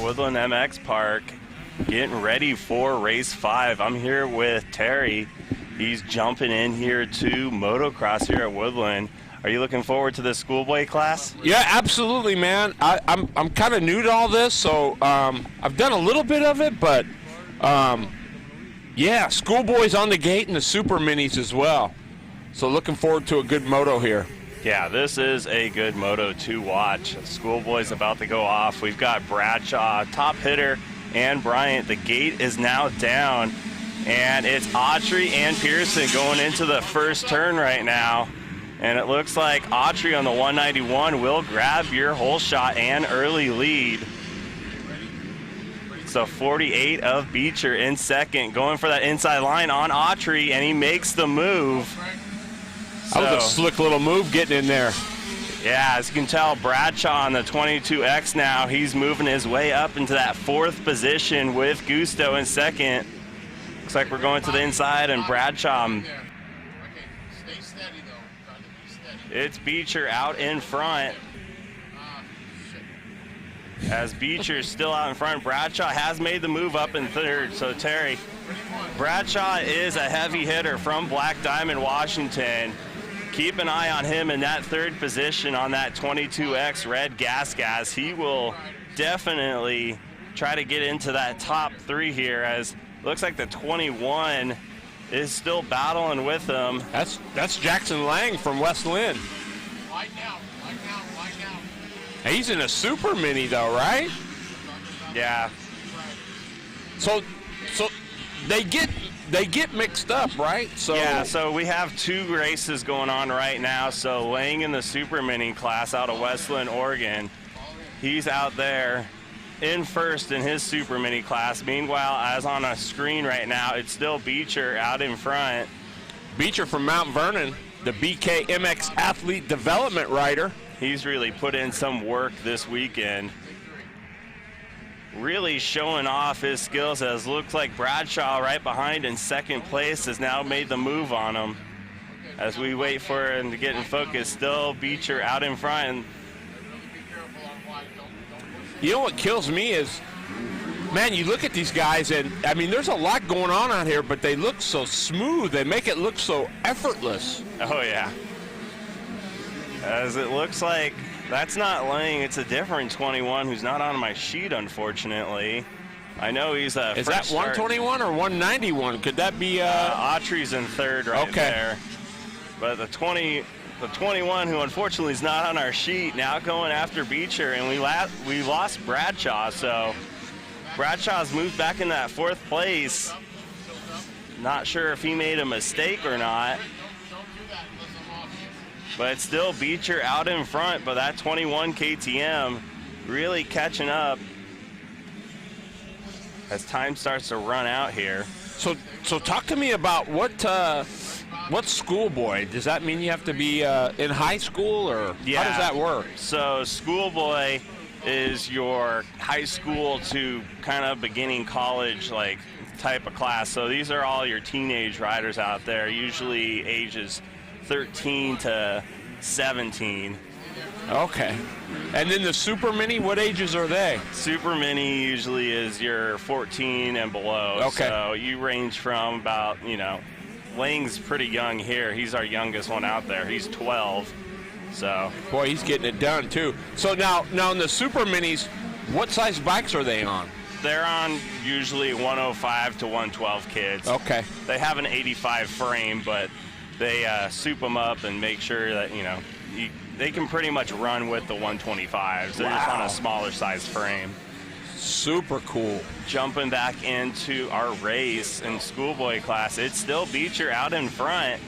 Woodland MX Park, getting ready for race 5. I'm here with Terry. He's jumping in here to motocross here at Woodland. Are you looking forward to the schoolboy class? Yeah, absolutely, man. I'm kind of new to all this, so I've done a little bit of it, but yeah, schoolboys on the gate and the super minis as well. So looking forward to a good moto here. Yeah, this is a good moto to watch. Schoolboy's about to go off. We've got Bradshaw, top hitter, and Bryant. The gate is now down, and it's Autry and Pearson going into the first turn right now. And it looks like Autry on the 191 will grab your whole shot and early lead. So 48 of Beecher in second, going for that inside line on Autry, and he makes the move. That was a slick little move getting in there. Yeah, as you can tell, Bradshaw on the 22X now, he's moving his way up into that 4th position with Gusto in second. Looks like we're going to the inside, and Bradshaw. It's Beecher out in front. As Beecher's still out in front, Bradshaw has made the move up in third. So Terry, Bradshaw is a heavy hitter from Black Diamond, Washington. Keep an eye on him in that 3rd position on that 22X red gas. He will definitely try to get into that top 3 here, as looks like the 21 is still battling with him. That's Jackson Lang from West Lynn. He's in a super mini though, right? Yeah. So they get mixed up, right? So yeah, so we have 2 races going on right now. So Lang in the super mini class out of Westland, Oregon. He's out there in first in his super mini class. Meanwhile, as on a screen right now, it's still Beecher out in front. Beecher from Mount Vernon, the BKMX athlete development rider. He's really put in some work this weekend, really showing off his skills, as looks like Bradshaw right behind in second place has now made the move on him. As we wait for him to get in focus, still Beecher out in front. You know what kills me is, man, you look at these guys, and I mean, there's a lot going on out here, but they look so smooth. They make it look so effortless. Oh yeah. As it looks like that's not Lang, it's a different 21 who's not on my sheet, unfortunately. I know he's a Is that 121 or 191? Could that be Autry's in third right there. But the 21 who unfortunately is not on our sheet, now going after Beecher, and we lost Bradshaw, so Bradshaw's moved back in that 4th place. Not sure if he made a mistake or not. But it's still Beecher out in front, but that 21 KTM really catching up as time starts to run out here. So talk to me about what schoolboy? Does that mean you have to be in high school, or yeah. How does that work? So schoolboy is your high school to kind of beginning college like type of class. So these are all your teenage riders out there, usually ages 13 to 17. Okay. And then the super mini, what ages are they? Super mini usually is your 14 and below. Okay. So you range from about, Lang's pretty young here. He's our youngest one out there. He's 12. So. Boy, he's getting it done too. So now in the super minis, what size bikes are they on? They're on usually 105 to 112 kids. Okay. They have an 85 frame, but they soup them up and make sure that, they can pretty much run with the 125s. They're just on a smaller size frame. Super cool. Jumping back into our race in schoolboy class, it's still Beecher out in front.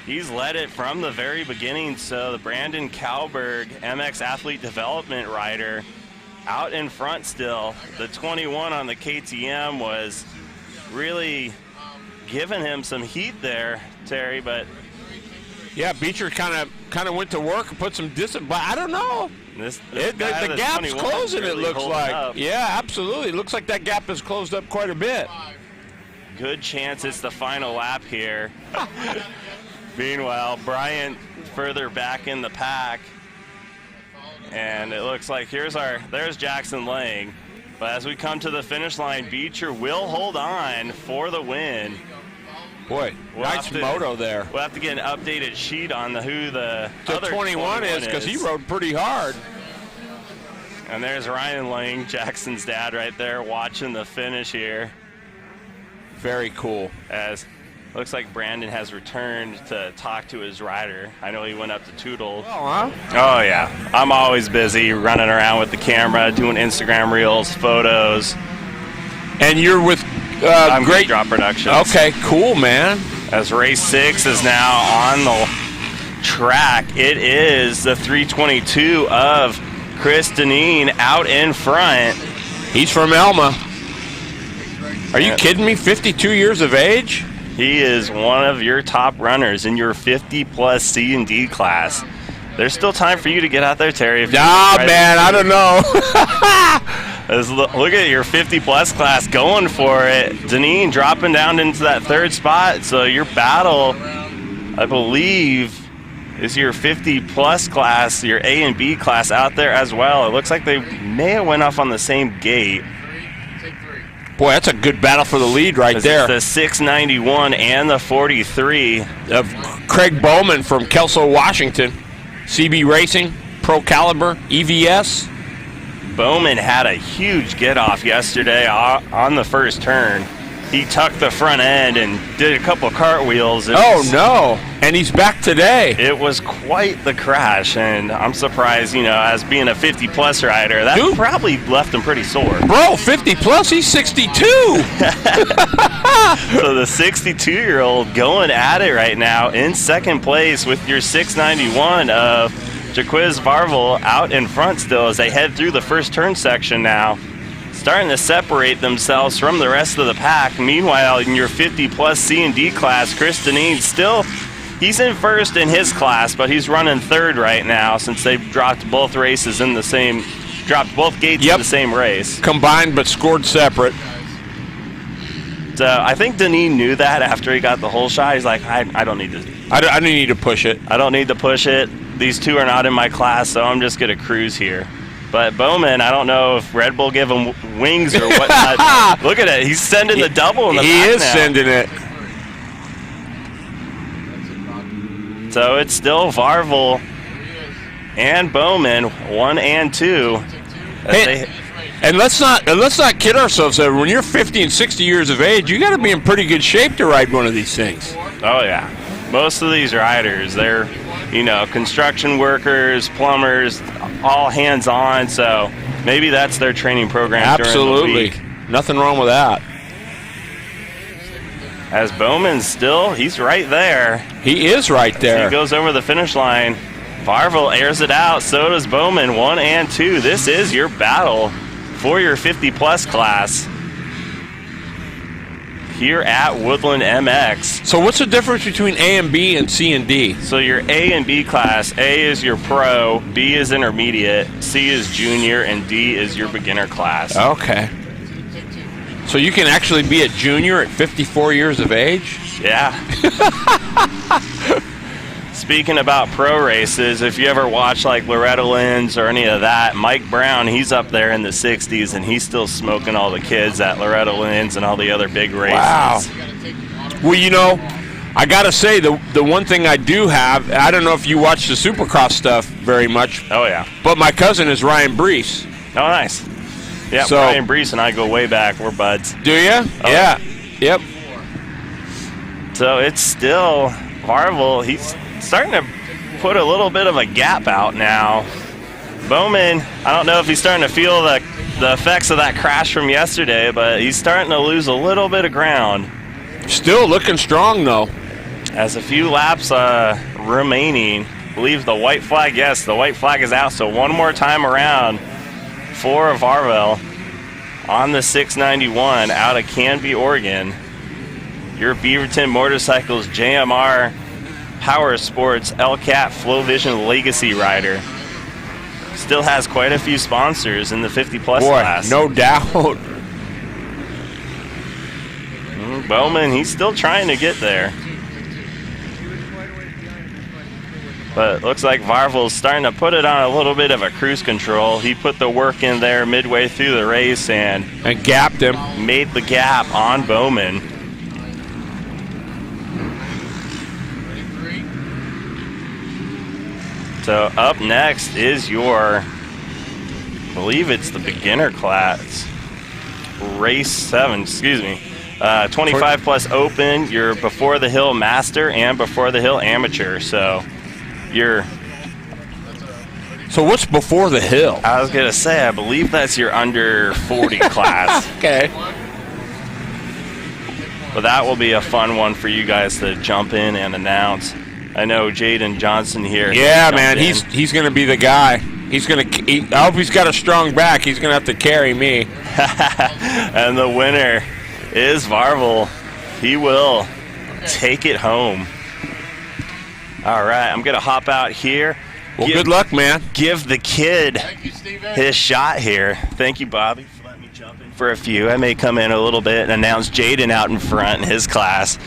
He's led it from the very beginning, so the Brandon Kalberg MX athlete development rider out in front still. The 21 on the KTM was really giving him some heat there, Terry, but Yeah, Beecher kind of went to work and put some distance, but I don't know. The gap's closing, it looks like. Up. Yeah, absolutely. It looks like that gap has closed up quite a bit. Good chance it's the final lap here. Meanwhile, Bryant further back in the pack. And it looks like there's Jackson Lang. But as we come to the finish line, Beecher will hold on for the win. Boy, nice moto there. We'll have to get an updated sheet on who the other 21 is, because he rode pretty hard. And there's Ryan Lang, Jackson's dad, right there watching the finish here. Very cool. As looks like Brandon has returned to talk to his rider. I know he went up to Toodle. Oh, huh? Oh, yeah. I'm always busy running around with the camera, doing Instagram reels, photos. And you're with I'm Great Drop Productions. Okay, cool, man. As race 6 is now on the track, it is the 322 of Chris Deneen out in front. He's from Elma. Are you kidding me? 52 years of age? He is one of your top runners in your 50-plus C and D class. There's still time for you to get out there, Terry. Man, I don't know. Look at your 50-plus class going for it. Deneen dropping down into that third spot. So your battle, I believe, is your 50-plus class, your A and B class out there as well. It looks like they may have went off on the same gate. Boy, that's a good battle for the lead right there. It's the 691 and the 43 of Craig Bowman from Kelso, Washington. CB Racing, Pro Caliber, EVS. Bowman had a huge get-off yesterday on the first turn. He tucked the front end and did a couple of cartwheels. No. And he's back today. It was quite the crash, and I'm surprised, as being a 50-plus rider, that probably left him pretty sore. Bro, 50-plus, he's 62. So the 62-year-old going at it right now in second place with your 691 of Jaquiz Varvel out in front still as they head through the first turn section now. Starting to separate themselves from the rest of the pack. Meanwhile, in your 50-plus C and D class, Chris Deneen he's in first in his class, but he's running third right now since they dropped both races in the same, dropped both gates in the same race. Combined but scored separate. So I think Deneen knew that after he got the whole shot. He's like, I don't need to. I don't need to push it. I don't need to push it. These two are not in my class, so I'm just going to cruise here. But Bowman, I don't know if Red Bull give him wings or whatnot. Look at it. He's sending the double in the back now. He is sending it. So it's still Varvel and Bowman, 1 and 2. And let's not kid ourselves. When you're 50 and 60 years of age, you got to be in pretty good shape to ride one of these things. Oh, yeah. Most of these riders, they're, construction workers, plumbers, all hands-on, so maybe that's their training program. Absolutely. During the week. Nothing wrong with that. As Bowman's he's right there. He is right there. He goes over the finish line. Varvel airs it out, so does Bowman, 1 and 2. This is your battle for your 50-plus class here at Woodland MX. So what's the difference between A and B and C and D? So your A and B class, A is your pro, B is intermediate, C is junior, and D is your beginner class. Okay. So you can actually be a junior at 54 years of age? Yeah. Speaking about pro races, if you ever watch like Loretta Lynn's or any of that, Mike Brown, he's up there in the 60s and he's still smoking all the kids at Loretta Lynn's and all the other big races. Wow. Well, I got to say, the one thing I do have, I don't know if you watch the Supercross stuff very much. Oh, yeah. But my cousin is Ryan Brees. Oh, nice. Yeah, so, Ryan Brees and I go way back. We're buds. Do you? Oh. Yeah. Yep. So it's still Varvel. He's starting to put a little bit of a gap out now. Bowman, I don't know if he's starting to feel the effects of that crash from yesterday, but he's starting to lose a little bit of ground. Still looking strong, though. As a few laps remaining, I believe the white flag, yes, the white flag is out, so one more time around for Varvel on the 691 out of Canby, Oregon. Your Beaverton Motorcycles JMR Power Sports LCAT Flow Vision Legacy rider. Still has quite a few sponsors in the 50-plus class. No doubt. Bowman, he's still trying to get there. But it looks like Varvel's starting to put it on a little bit of a cruise control. He put the work in there midway through the race and gapped him. Made the gap on Bowman. So up next is your, I believe it's the beginner class, race 7, excuse me. 25 plus open, your before the hill master and before the hill amateur. So what's before the hill? I was gonna say, I believe that's your under 40 class. Okay. But that will be a fun one for you guys to jump in and announce. I know Jayden Johnston here. Yeah, man, he's gonna be the guy. I hope he's got a strong back. He's gonna have to carry me. And the winner is Varvel. He will take it home. All right, I'm gonna hop out here. Well, good luck, man. Give the kid his shot here. Thank you, Bobby, for letting me jump in for a few. I may come in a little bit and announce Jayden out in front in his class.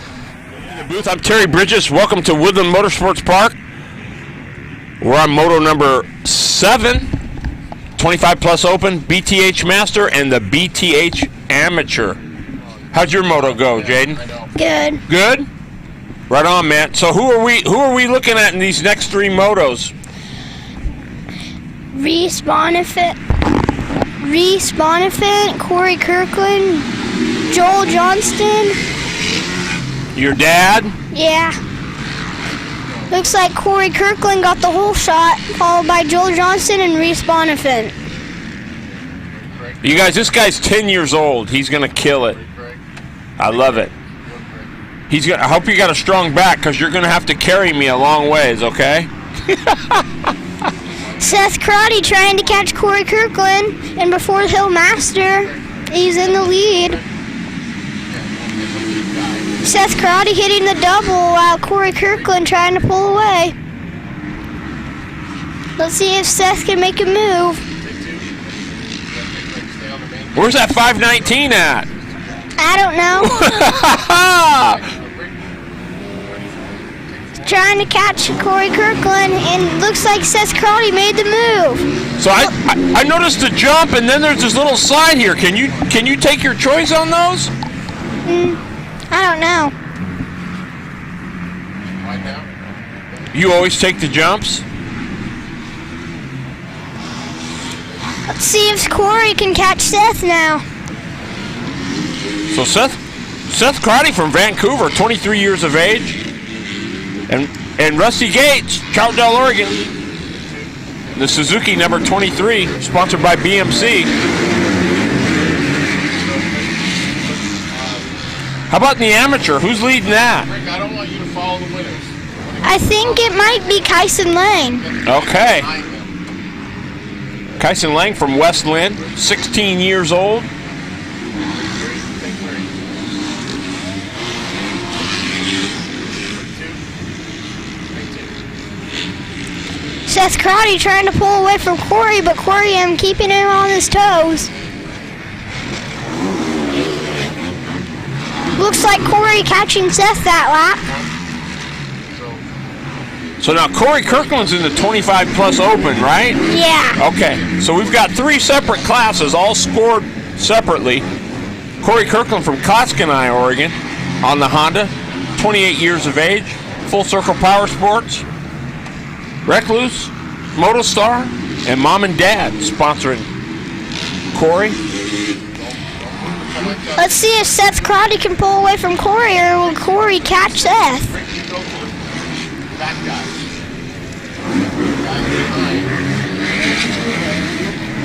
In the booth, I'm Terry Bridges. Welcome to Woodland Motorsports Park. We're on Moto number 7, 25 plus open, BTH Master, and the BTH Amateur. How'd your moto go, Jayden? Good. Good? Right on, man. So who are we looking at in these next 3 motos? Respawnifant, Corey Kirkland, Joel Johnston. Your dad? Yeah. Looks like Corey Kirkland got the whole shot, followed by Joel Johnston and Respawnifant. You guys, this guy's 10 years old. He's gonna kill it. I love it. I hope you got a strong back, because you're gonna have to carry me a long ways, okay? Seth Crotty trying to catch Corey Kirkland, and before the Hill Master, he's in the lead. Seth Crotty hitting the double while Corey Kirkland trying to pull away. Let's see if Seth can make a move. Where's that 519 at? I don't know. Trying to catch Corey Kirkland, and looks like Seth Crotty made the move. So I noticed the jump, and then there's this little slide here. Can you take your choice on those? I don't know. You always take the jumps? Let's see if Corey can catch Seth now. So Seth Crotty from Vancouver, 23 years of age. And Rusty Gates, Troutdale, Oregon. The Suzuki number 23, sponsored by BMC. How about in the amateur? Who's leading that? I don't want you to follow the winners. I think it might be Kyson Lang. Okay. Kyson Lang from West Lynn, 16 years old. Seth Crotty trying to pull away from Corey, but Corey keeping him on his toes. Looks like Corey catching Seth that lap. So now Corey Kirkland's in the 25 plus open, right? Yeah. Okay, so we've got 3 separate classes, all scored separately. Corey Kirkland from Kotzkenai, Oregon, on the Honda, 28 years of age, Full Circle Power Sports, Recluse, Motostar, and Mom and Dad sponsoring Corey. Let's see if Seth Crotty can pull away from Corey, or will Corey catch Seth?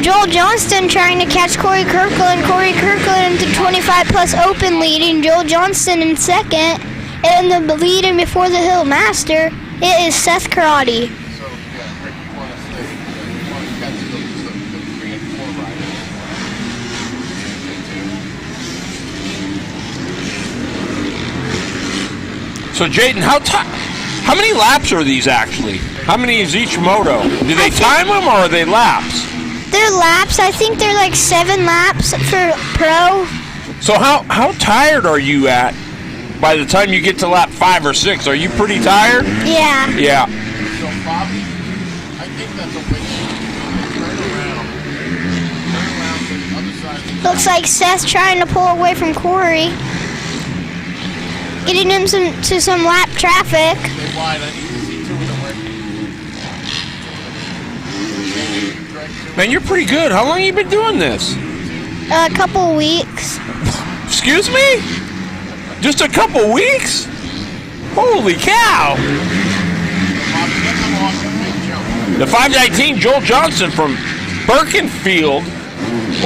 Joel Johnston trying to catch Corey Kirkland. Corey Kirkland into 25 plus open leading. Joel Johnston in second. And the leading before the Hill Master, it is Seth Crotty. So Jayden, How many laps are these actually? How many is each moto? Do they time them or are they laps? They're laps. I think they're like 7 laps for pro. So how tired are you at by the time you get to lap 5 or 6? Are you pretty tired? Yeah. Yeah. So, Bobby, I think that's a win. Turn around. Turn around to the other side. Looks like Seth's trying to pull away from Corey. Getting him to some lap traffic. Stay wide. I need to see 2 of them work. Man, you're pretty good. How long have you been doing this? A couple weeks. Excuse me? Just a couple weeks? Holy cow! Bobby, get them off the big jump. The 519, Joel Johnston from Birkenfield,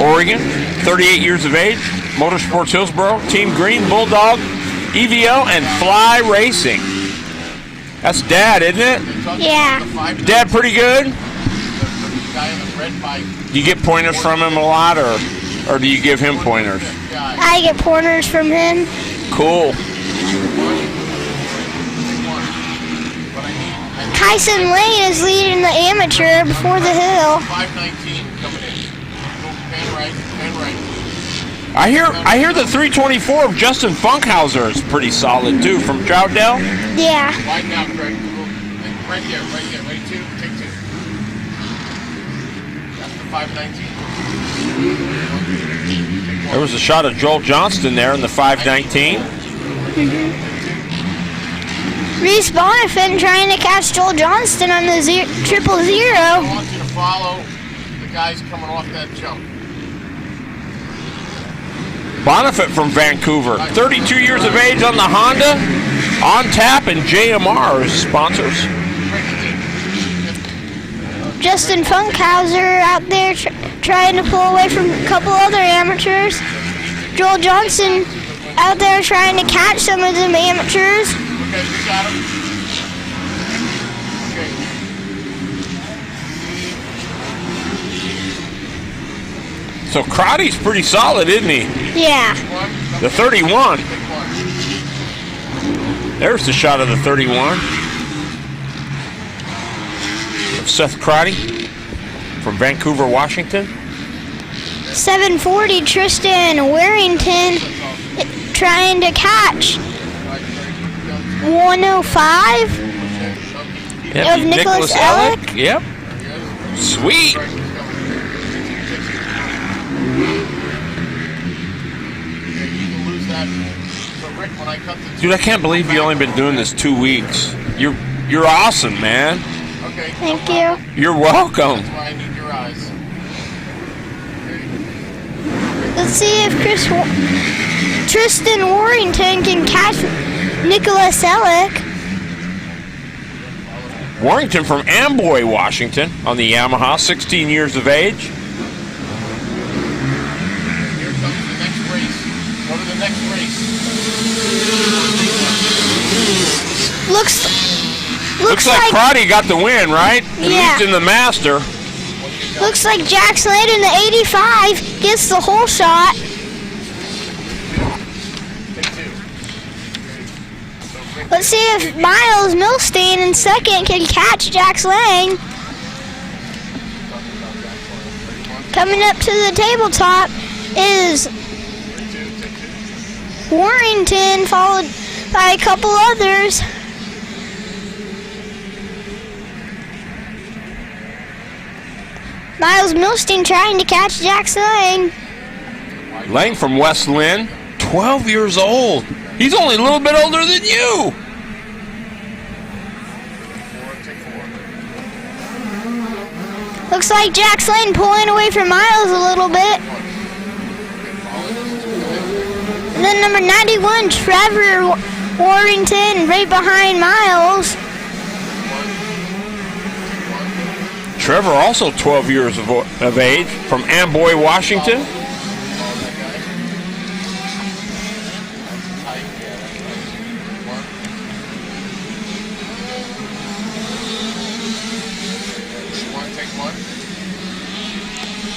Oregon, 38 years of age, Motorsports Hillsboro, Team Green, Bulldog, EVO, and Fly Racing. That's Dad, isn't it? Yeah. Dad pretty good? The guy in the red bike. Do you get pointers from him a lot, or do you give him pointers? I get pointers from him. Cool. Kyson Lane is leading the amateur before the hill. 519 coming in. Pan right, pan right. I hear the 324 of Justin Funkhauser is pretty solid too from Troutdale. Yeah. Widen out, Craig. Right here, ready 2, take 2. That's the 519. There was a shot of Joel Johnston there in the 519. Reese Bonifant trying to catch Joel Johnston on the 000. I want you to follow the guys coming off that jump. Bonifant from Vancouver, 32 years of age on the Honda, On Tap and JMR as sponsors. Justin Funkhauser out there trying to pull away from a couple other amateurs. Joel Johnston out there trying to catch some of them amateurs. Okay, you got him. Okay. So Crotty's pretty solid, isn't he? Yeah. The 31. There's the shot of the 31. Of Seth Crotty from Vancouver, Washington. 740 Tristan Warrington trying to catch 105 Yep, of Nicholas Ellick. Yep. Sweet. Dude, I can't believe you've only been doing this 2 weeks. You're awesome, man. Okay. Thank you. You're welcome. That's why I need your eyes. Let's see if Tristan Warrington can catch Nicholas Ellick. Warrington from Amboy, Washington on the Yamaha, 16 years of age. Here comes the next race. Go to the next race. Looks like like Crotty got the win, right? At Yeah. least in the Master. looks like Jax Lane in the 85 gets the whole shot. Let's see if Miles Milstein in second can catch Jax Lane. Coming up to the tabletop is Warrington, followed by a couple others. Miles Milstein trying to catch Jax Lane. Lang from West Lynn, 12 years old. He's only a little bit older than you. Looks like Jax Lane pulling away from Miles a little bit. And then number 91, Trevor Warrington, right behind Miles. Trevor, also 12 years of age, from Amboy, Washington.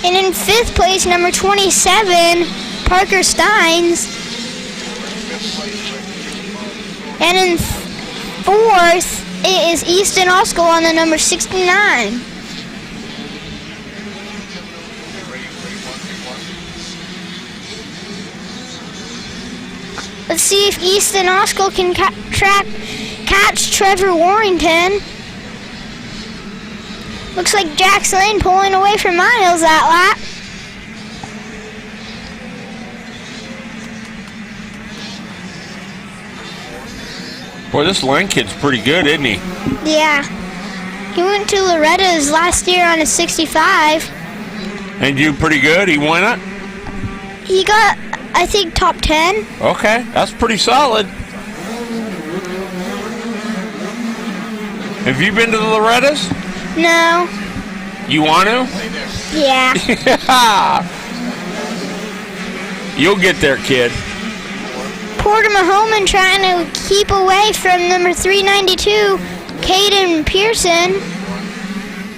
And in fifth place, number 27, Parker Steins. And in fourth, It is Easton Oskell on the number 69. Let's see if Easton Oskell can catch Trevor Warrington. Looks like Jax Lane pulling away from Miles that lap. Boy, this Lane kid's pretty good, isn't he? Yeah. He went to Loretta's last year on a 65. And you pretty good? He won it? He got, I think, top 10. Okay, that's pretty solid. Have you been to the Loretta's? No. You want to? Yeah. You'll get there, kid. Porter Mahoman trying to keep away from number 392, Caden Pearson.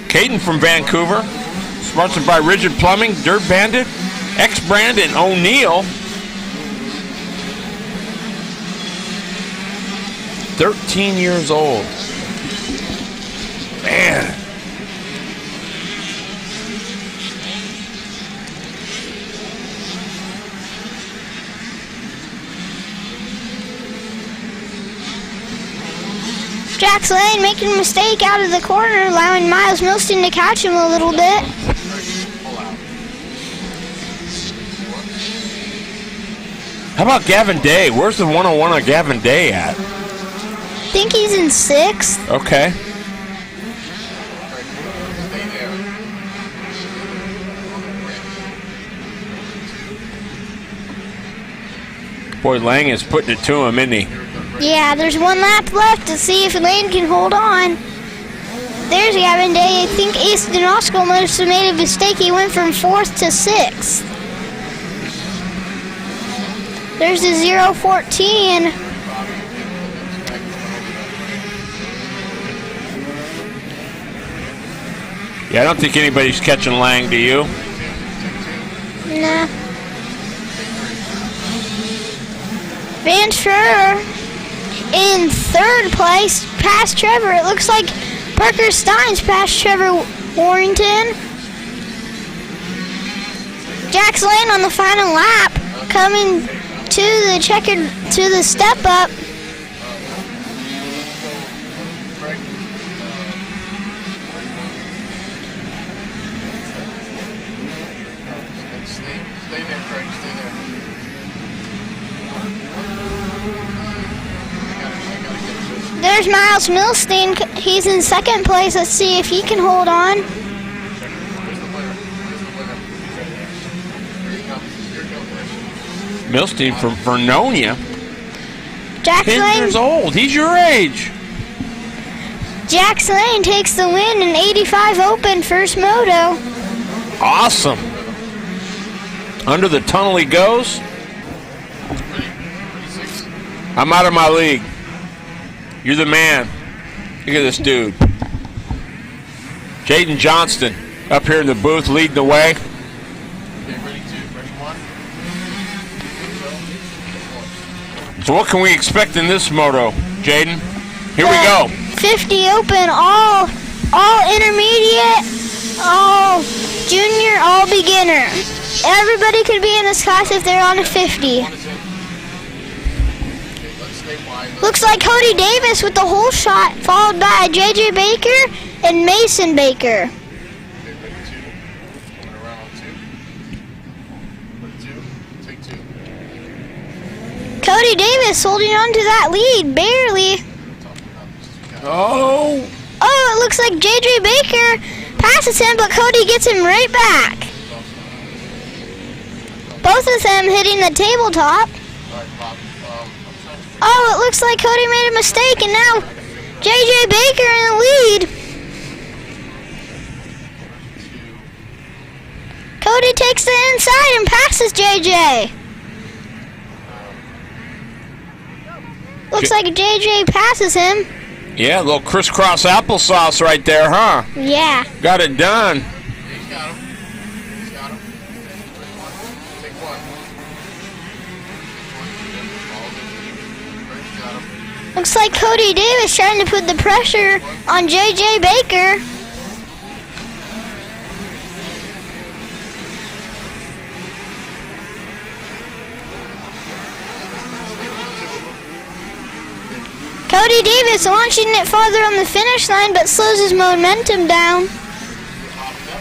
Caden from Vancouver, sponsored by Rigid Plumbing, Dirt Bandit, X-Brand, and O'Neill. 13 years old. Man. Jax Lane making a mistake out of the corner, allowing Miles Milston to catch him a little bit. How about Gavin Day? Where's the 101 on Gavin Day at? I think he's in 6th. Okay. Boy, Lang is putting it to him, isn't he? Yeah, there's one lap left to see if Lane can hold on. There's Gavin Day. I think Easton Oskell must have made a mistake. He went from 4th to 6th. There's the 014. Yeah, I don't think anybody's catching Lang, do you? Nah. Van Schroeder in 3rd place, past Trevor. It looks like Parker Stein's past Trevor Warrington. Jax Lane on the final lap, coming to the step up. Stay there, Craig. Stay there. There's Miles Milstein. He's in 2nd place. Let's see if he can hold on. Milstein from Vernonia. Jax 10 Lane. years old. He's your age. Jax Lane takes the win in 85 Open First Moto. Awesome. Under the tunnel he goes. I'm out of my league. You're the man. Look at this dude. JAYDEN Johnston up here in the booth leading the way. Okay, ready, 1. So what can we expect in this moto, Jayden? Here we go. 50 Open, all intermediate, all junior, all beginner. Everybody could be in this class if they're on a 50. Looks like Cody Davis with the whole shot, followed by JJ Baker and Mason Baker. Okay, ready, 2. Going around on 2. Ready, 2. Take 2. Cody Davis holding on to that lead, barely. Oh. Oh, it looks like JJ Baker passes him, but Cody gets him right back. Both of them hitting the tabletop. Oh, it looks like Cody made a mistake, and now JJ Baker in the lead. Cody takes the inside and passes JJ. Looks like JJ passes him. Yeah, a little crisscross applesauce right there, huh? Yeah. Got it done. He's got him. He's got him. Take 1. Got him. Looks like Cody Davis trying to put the pressure on JJ Baker. Cody Davis launching it farther on the finish line, but slows his momentum down.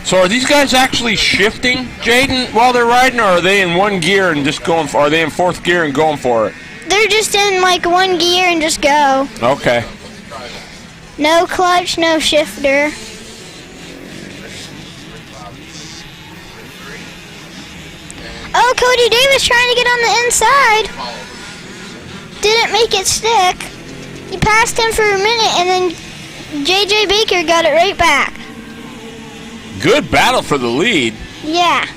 So are these guys actually shifting, Jayden, while they're riding, or are they in one gear and just going for, are they in fourth gear and going for it? They're just in like one gear and just go. Okay. No clutch, no shifter. Oh, Cody Davis trying to get on the inside. Didn't make it stick. He passed him for a minute, and then JJ Baker got it right back. Good battle for the lead. Yeah.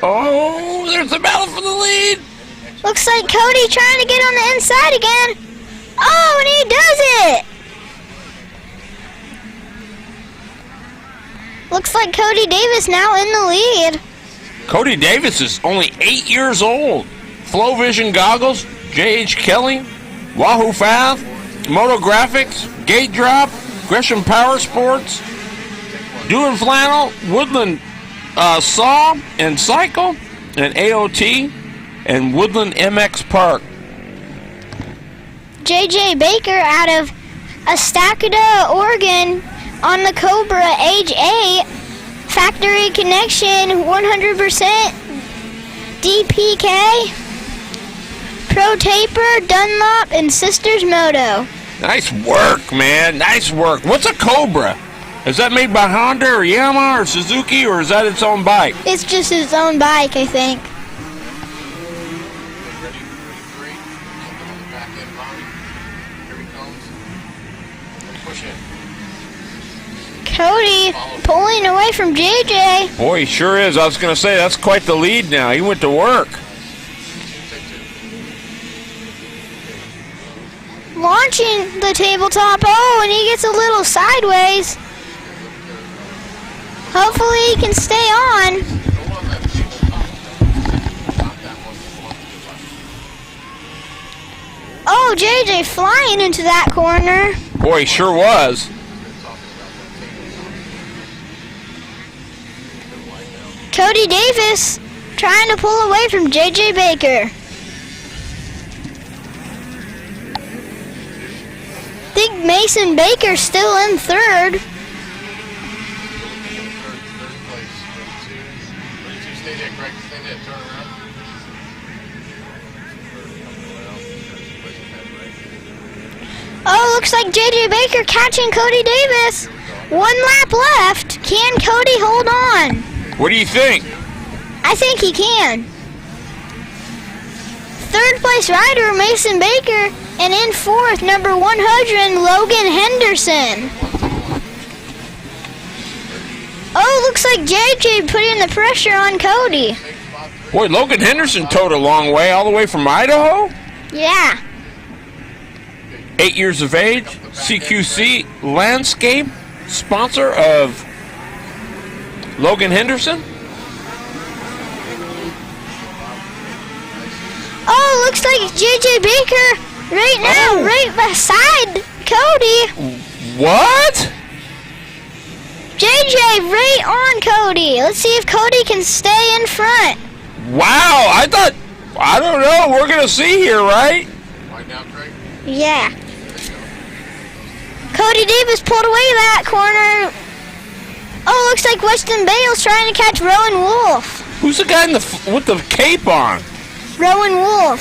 Oh, there's a battle for the lead. Looks like Cody trying to get on the inside again. Oh, and he does it. Looks like Cody Davis now in the lead. Cody Davis is only 8 years old. Flow Vision goggles, J.H. Kelly, Wahoo Fav, Moto Graphics, Gate Drop, Gresham Power Sports, Doing Flannel, Woodland Saw and Cycle, and AOT, and Woodland MX Park. JJ Baker out of Estacada, Oregon on the Cobra, age 8. Factory connection, 100% DPK. Pro Taper, Dunlop, and Sisters Moto. Nice work, man. Nice work. What's a Cobra? Is that made by Honda or Yamaha or Suzuki, or is that its own bike? It's just his own bike, I think. Cody pulling away from JJ. Boy, he sure is. I was going to say, that's quite the lead now. He went to work. Launching the tabletop. Oh, and he gets a little sideways. Hopefully he can stay on. Oh, JJ flying into that corner. Boy, he sure was. Cody Davis trying to pull away from JJ Baker. I think Mason Baker's still in third. Oh, looks like JJ Baker catching Cody Davis. 1 lap left. Can Cody hold on? What do you think? I think he can. Third place rider, Mason Baker, and in fourth, number 100, Logan Henderson. Oh, looks like JJ putting the pressure on Cody. Boy, Logan Henderson towed a long way, all the way from Idaho. Yeah. 8 years of age, CQC Landscape, sponsor of Logan Henderson. Oh, looks like JJ Baker right now, right beside Cody. What? JJ right on Cody. Let's see if Cody can stay in front. Wow, I don't know. We're going to see here, right? Right now, Craig? Yeah. Cody Davis pulled away that corner. Oh, looks like Weston Bale's trying to catch Rowan Wolf. Who's the guy with the cape on? Rowan Wolf.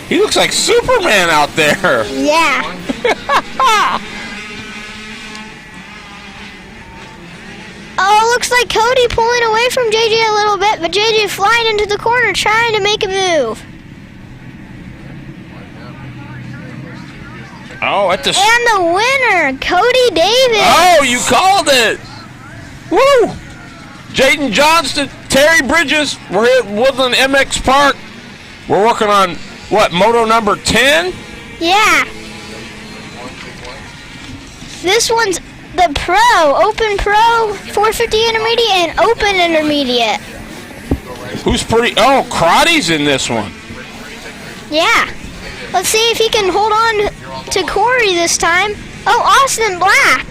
He looks like Superman out there. Yeah. Oh, looks like Cody pulling away from JJ a little bit, but JJ flying into the corner trying to make a move. Oh, at the... And the winner, Cody Davis. Oh, you called it. Woo! JAYDEN Johnston, Terry Bridges. We're here at Woodland MX Park. We're working on, what, Moto number 10? Yeah. This one's the Open Pro, 450 Intermediate, and Open Intermediate. Who's pretty? Oh, Crotty's in this one. Yeah. Let's see if he can hold on to Corey this time. Oh, Austin Black.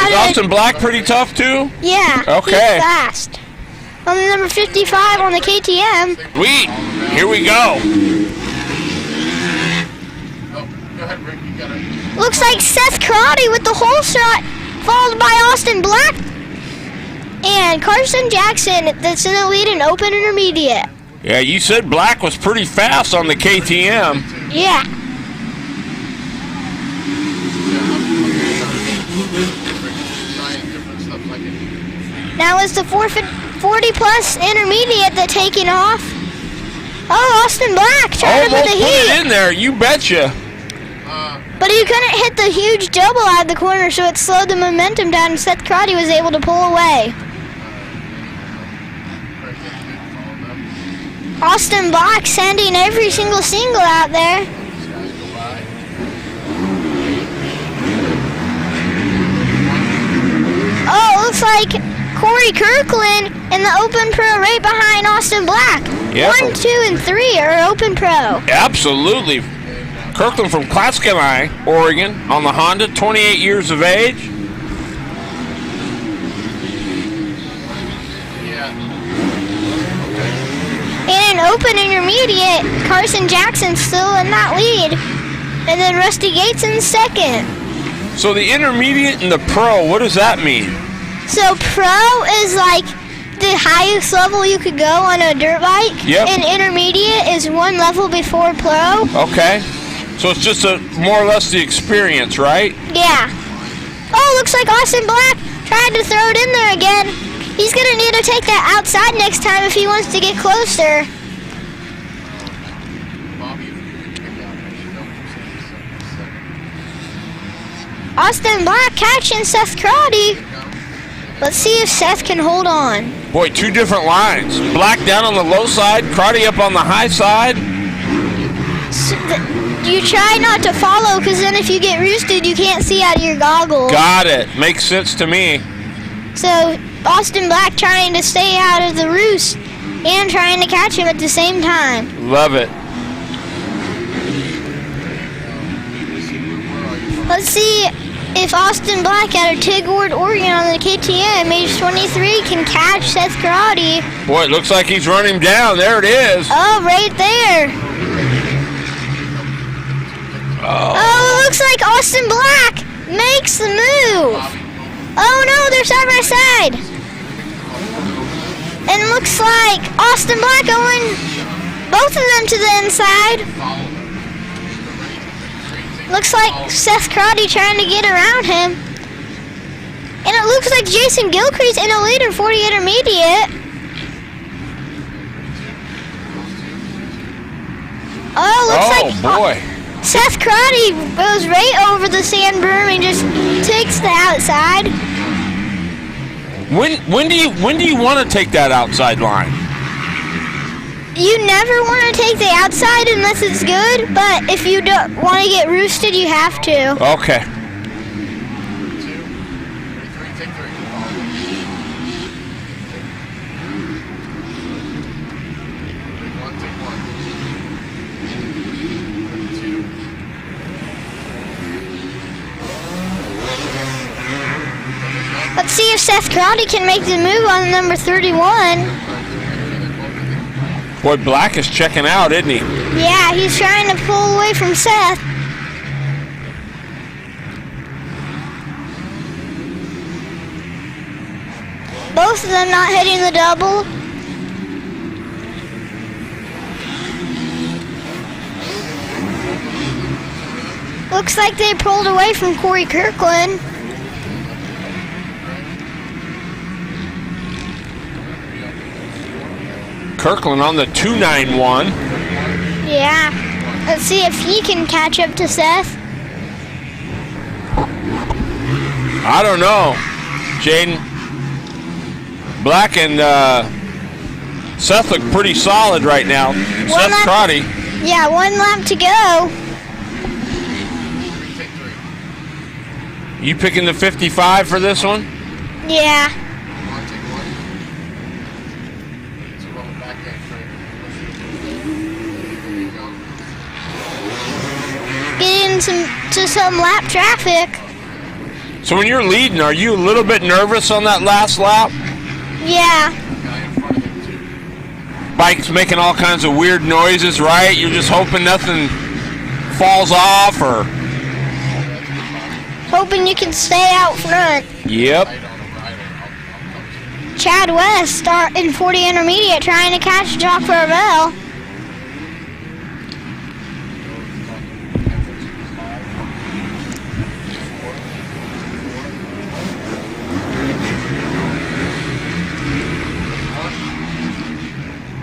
Is Austin Black pretty tough too? Yeah. Okay. He's fast. On the number 55 on the KTM. Sweet. Here we go. Go ahead, Rick. You got it. Looks like Seth Crotty with the hole shot, followed by Austin Black and Carson Jackson that's in the lead in Open Intermediate. Yeah, you said Black was pretty fast on the KTM. Yeah. Now it's the 40 plus Intermediate that's taking off. Oh, Austin Black trying to put Almost the put heat. it in there, you betcha. But he couldn't hit the huge double out of the corner, so it slowed the momentum down, and Seth Crotty was able to pull away. Austin Black sending every single out there. Oh, it looks like Corey Kirkland in the Open Pro right behind Austin Black. Yep. 1, 2, and 3 are Open Pro. Absolutely. Kirkland from Clatskanie, Oregon, on the Honda, 28 years of age. In an Open Intermediate, Carson Jackson still in that lead. And then Rusty Gates in second. So the Intermediate and the Pro, what does that mean? So Pro is like the highest level you could go on a dirt bike. Yep. And Intermediate is one level before Pro. Okay. So it's just more or less the experience, right? Yeah. Oh, looks like Austin Black tried to throw it in there again. He's going to need to take that outside next time if he wants to get closer. Austin Black catching Seth Crotty. Let's see if Seth can hold on. Boy, two different lines. Black down on the low side, Crotty up on the high side. You try not to follow, because then if you get roosted, you can't see out of your goggles. Got it. Makes sense to me. So Austin Black trying to stay out of the roost and trying to catch him at the same time. Love it. Let's see if Austin Black out of Tigard, Oregon on the KTM, age 23, can catch Seth Crotty. Boy, it looks like he's running down. There it is. Oh, right there. Oh, it looks like Austin Black makes the move. Oh no, they're side by side. And it looks like Austin Black going both of them to the inside. Looks like Seth Crotty trying to get around him. And it looks like Jason Gilcrease in a lead in 40 Intermediate. Oh, looks like boy. Seth Crotty goes right over the sand berm and just takes the outside. When do you want to take that outside line? You never want to take the outside unless it's good, but if you don't want to get roosted, you have to. Okay. Let's see if Seth Crotty can make the move on number 31. Boy, Black is checking out, isn't he? Yeah, he's trying to pull away from Seth. Both of them not hitting the double. Looks like they pulled away from Corey Kirkland. Kirkland on the 291. Yeah. Let's see if he can catch up to Seth. I don't know. Jayden, Black and Seth look pretty solid right now. Seth Crotty. Yeah, 1 lap to go. You picking the 55 for this one? Yeah. Get into some lap traffic. So when you're leading, are you a little bit nervous on that last lap? Yeah. Bike's making all kinds of weird noises, right? You're just hoping nothing falls off, or hoping you can stay out front. Yep. Chad West start in 40 intermediate trying to catch Jock Farrell.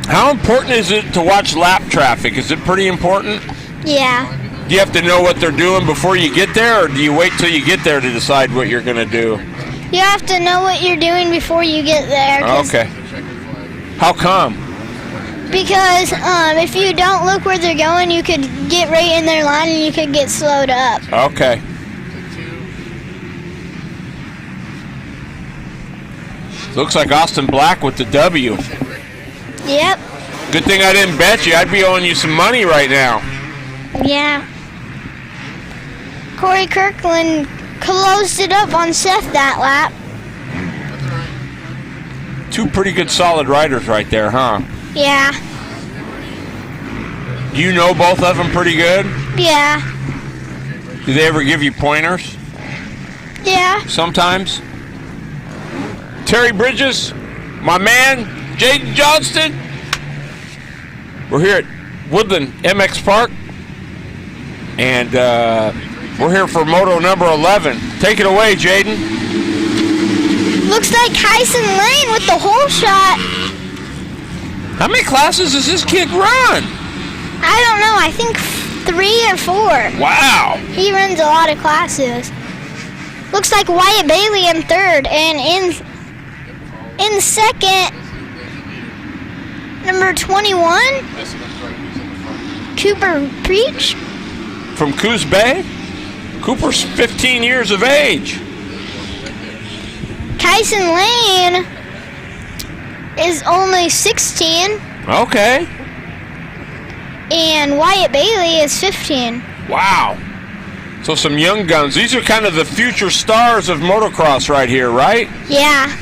How important is it to watch lap traffic? Is it pretty important? Yeah. Do you have to know what they're doing before you get there, or do you wait till you get there to decide what you're going to do? You have to know what you're doing before you get there. Okay. How come? Because if you don't look where they're going, you could get right in their line and you could get slowed up. Okay. Looks like Austin Black with the W. Yep. Good thing I didn't bet you. I'd be owing you some money right now. Yeah. Corey Kirkland closed it up on Seth that lap. Two pretty good solid riders right there, huh? Yeah. Do you know both of them pretty good? Yeah. Do they ever give you pointers? Yeah. Sometimes? Terry Bridges, my man, JAYDEN Johnston. We're here at Woodland MX Park, and we're here for Moto number 11. Take it away, JAYDEN. Looks like Kyson Lane with the whole shot. How many classes does this kid run? I don't know. I think 3 or 4. Wow. He runs a lot of classes. Looks like Wyatt Bailey in 3rd, and in 2nd, number 21, Cooper Preach. From Coos Bay? Cooper's 15 years of age. Kyson Lane is only 16. Okay. And Wyatt Bailey is 15. Wow. So some young guns. These are kind of the future stars of motocross right here, right? Yeah.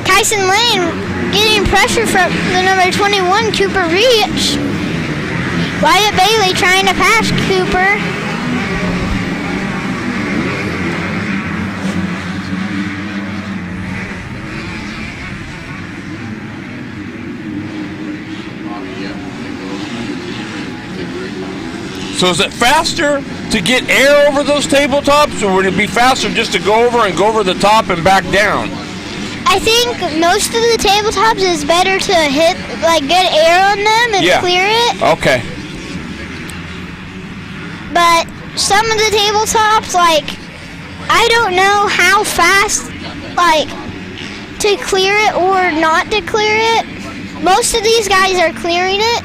Kyson Lane getting pressure from the number 21, Cooper Reach. Wyatt Bailey trying to pass Cooper. So is it faster to get air over those tabletops, or would it be faster just to go over the top and back down? I think most of the tabletops is better to hit, like, get air on them and clear it. Okay. But some of the tabletops, like, I don't know how fast, like, to clear it or not to clear it. Most of these guys are clearing it.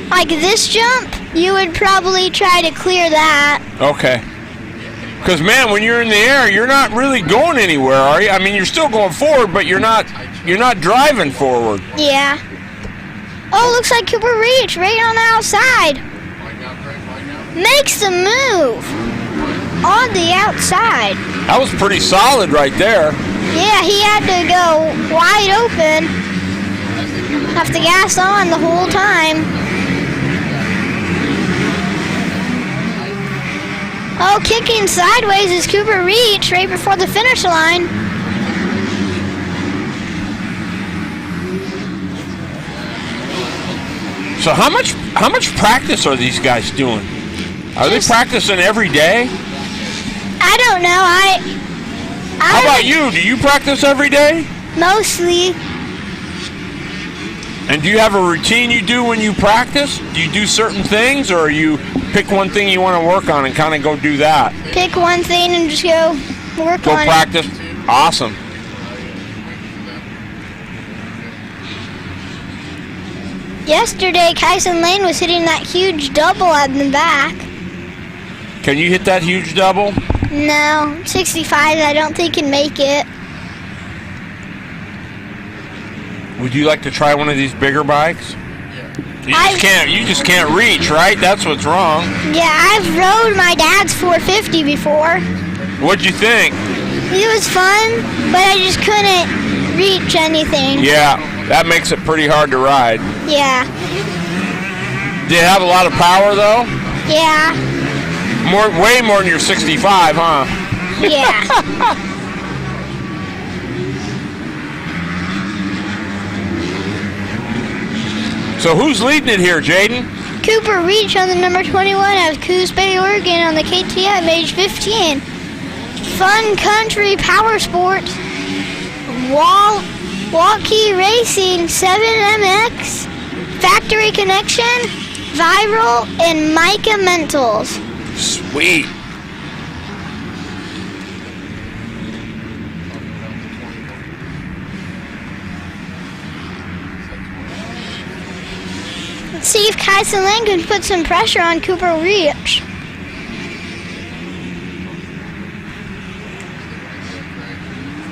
Like this jump, you would probably try to clear that. Okay. Because, man, when you're in the air, you're not really going anywhere, are you? I mean, you're still going forward, but you're not driving forward. Yeah. Oh, looks like Cooper Reach right on the outside. Makes the move on the outside. That was pretty solid right there. Yeah, he had to go wide open. Have the gas on the whole time. Oh, kicking sideways is Cooper Reach right before the finish line. So how much practice are these guys doing? Are they practicing every day? I don't know. How about you? Do you practice every day? Mostly. And do you have a routine you do when you practice? Do you do certain things, or you pick one thing you want to work on and kind of go do that? Pick one thing and just go work on it. Go practice. Awesome. Yesterday, Kyson Lane was hitting that huge double at the back. Can you hit that huge double? No, 65, I don't think can make it. Would you like to try one of these bigger bikes? Yeah. You just can't reach, right? That's what's wrong. Yeah, I've rode my dad's 450 before. What'd you think? It was fun, but I just couldn't reach anything. Yeah, that makes it pretty hard to ride. Yeah. Do you have a lot of power though? Yeah. Way more than your 65, huh? Yeah. So who's leading it here, Jayden? Cooper Reach on the number 21 out of Coos Bay, Oregon on the KTM age 15. Fun Country Power Sport. Walkie Racing 7MX. Factory Connection. Viral and Micah Mentals. Sweet. Let's see if Kyson Lane can put some pressure on Cooper Reach.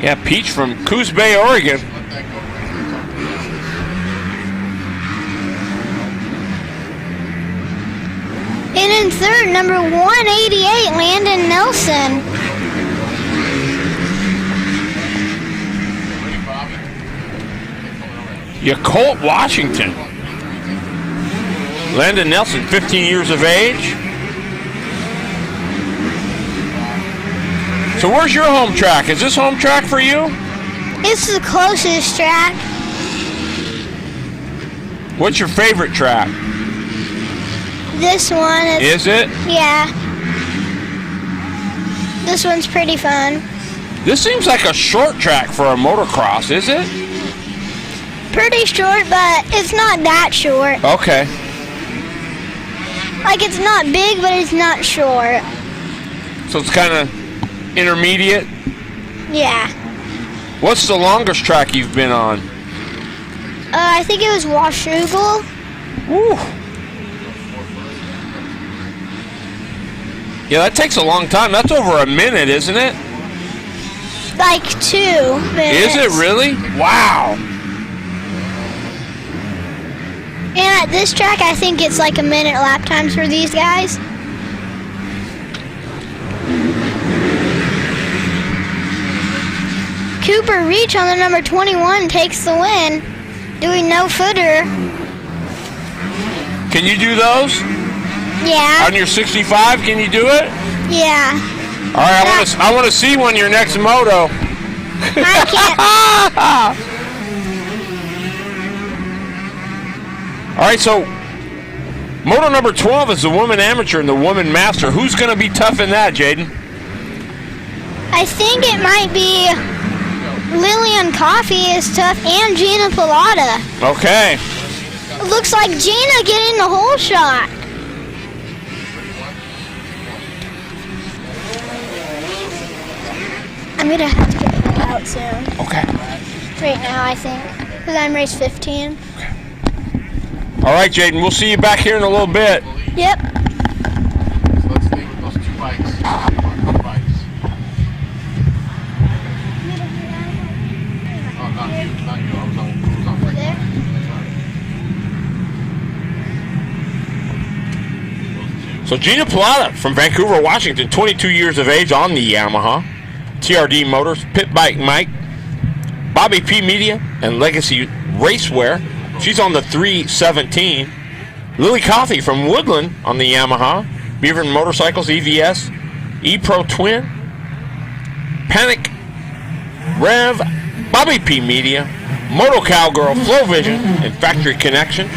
Yeah, Peach from Coos Bay, Oregon. And in third, number 188, Landon Nelson. Colt Washington. Landon Nelson, 15 years of age. So where's your home track? Is this home track for you? It's the closest track. What's your favorite track? This one Is it? Yeah. This one's pretty fun. This seems like a short track for a motocross, is it? Pretty short, but it's not that short. Okay. Like, it's not big, but it's not short. So it's kind of intermediate. Yeah. What's the longest track you've been on? I think it was Washougal. Woo. Yeah, that takes a long time. That's over a minute, isn't it? Like 2 minutes. Is it really? Wow. And at this track, I think it's like a minute lap times for these guys. Cooper Reach on the number 21 takes the win, doing no footer. Can you do those? Yeah. On your 65, can you do it? Yeah. All right, I want to see one your next moto. I can't. All right, so moto number 12 is the woman amateur and the woman master. Who's going to be tough in that, Jayden? I think it might be Lillian Coffey is tough and Gina Pilata. Okay. It looks like Gina getting the whole shot. I'm going to have to get back out soon. Okay. Right now, I think. Because I'm race 15. All right, Jayden, we'll see you back here in a little bit. Yep. So let's stay with those 2 bikes. Oh, not you. I was on break. There. So Gina Pilata from Vancouver, Washington, 22 years of age on the Yamaha. TRD Motors, Pit Bike Mike, Bobby P Media, and Legacy Racewear. She's on the 317. Lily Coffey from Woodland on the Yamaha. Beaver Motorcycles, EVS, E-Pro Twin, Panic, Rev, Bobby P Media, Moto Cowgirl, Flow Vision, and Factory Connection.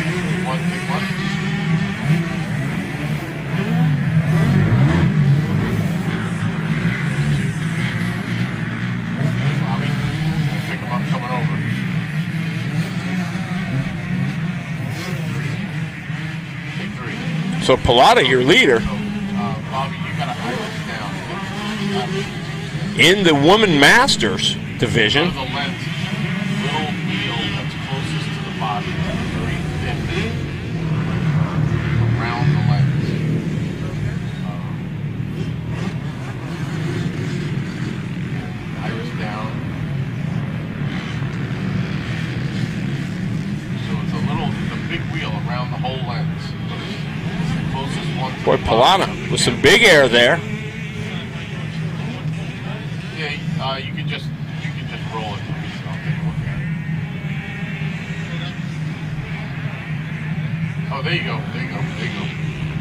So Pilata, your leader. Bobby, you gotta hide this down. In the Woman Masters division. There's a lens, little wheel that's closest to the body. in around the lens. Iris down. So it's a big wheel around the whole lens. It's the closest one to Boy, the Polana bottom. with some big air there. Yeah, you can just roll it. So I'll take a look at it. Oh, there you go.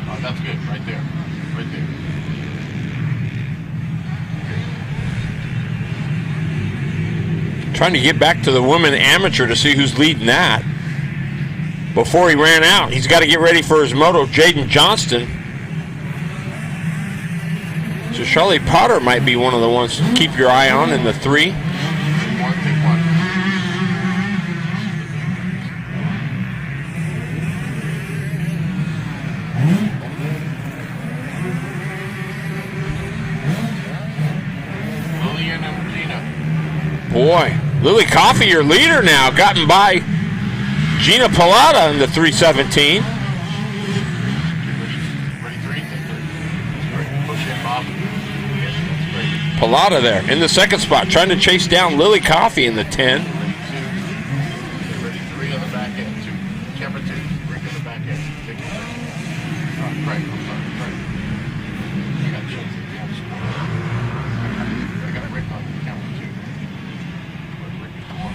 Oh, that's good. Right there. Trying to get back to the women amateur to see who's leading that. Before he ran out, he's got to get ready for his moto, JAYDEN Johnston. So Charlie Potter might be one of the ones to keep your eye on in the 3. Take one. Lillian and Regina. Boy, Lily Coffey, your leader now, gotten by Gina Pilata in the 317. Ready, 3? Take 3. Great. Push in, Bob. Yes, that's great. Pilata there in the 2nd spot, trying to chase down Lily Coffey in the 10. Ready, 2. Ready, 3 on the back end. 2. Camera 2. Rick on the back end. Take it. Right. I'm sorry. Right. I got chance at the camera. I got Rick on the camera 2. Rick is 1.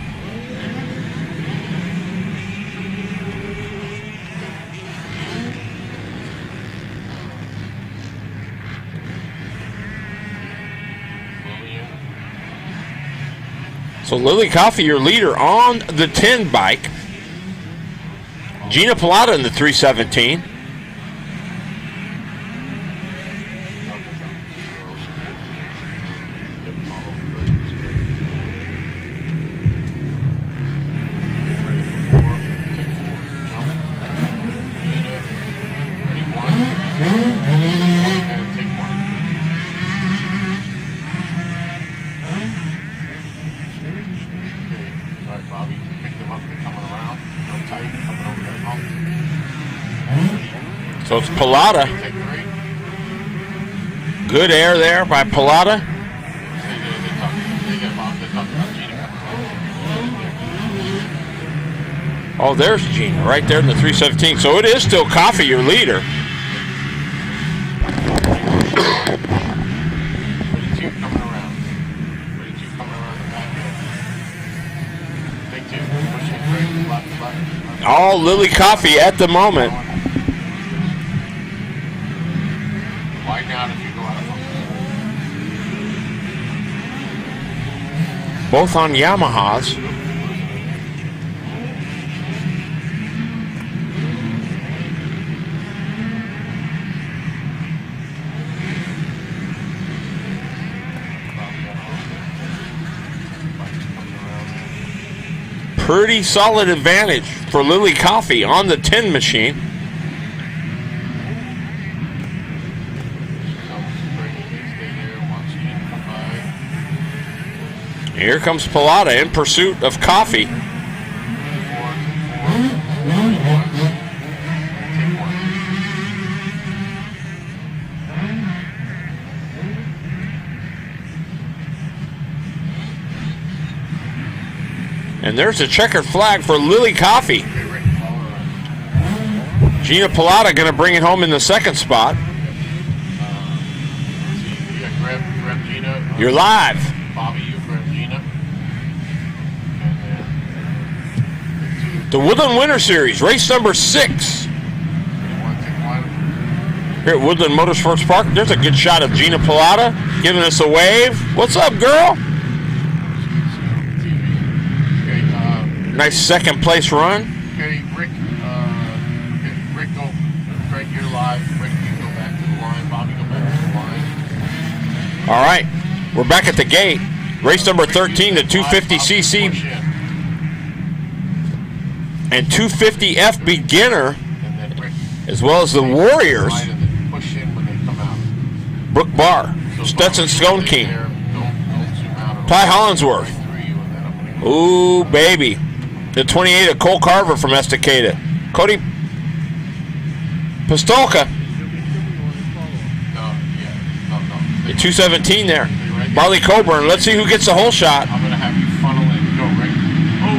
So Lily Coffey, your leader on the 10 bike. Gina Pilata in the 317. So it's Pilata. Good air there by Pilata. Oh, there's Gina right there in the 317. So it is still Coffey, your leader. All Lily Coffey at the moment. Widen out if you go out of focus. Both on Yamahas. Pretty solid advantage for Lily Coffey on the 10 machine. Here comes Pilata in pursuit of Coffey. And there's a checkered flag for Lily Coffey. Gina Pilata going to bring it home in the 2nd spot. You're live. Bobby, you grab Gina. The Woodland Winter Series, race number 6. Here at Woodland Motorsports Park, there's a good shot of Gina Pilata giving us a wave. What's up, girl? Nice 2nd place run. Okay, Rick. Rick, go. Greg, you're live. Rick, you go back to the line. Bobby, go back to the line. All right, we're back at the gate. Race number 13, the 250cc and 250F beginner, as well as the Warriors. Push in when they come out. Brooke Barr, Stetson Stone King, Ty Hollinsworth. Ooh, baby. The 28 of Cole Carver from Estacada. Cody Pistolka. No, yeah. No. At 217 there. Marley Coburn. Let's see who gets the whole shot. I'm going to have you funnel in. Go right.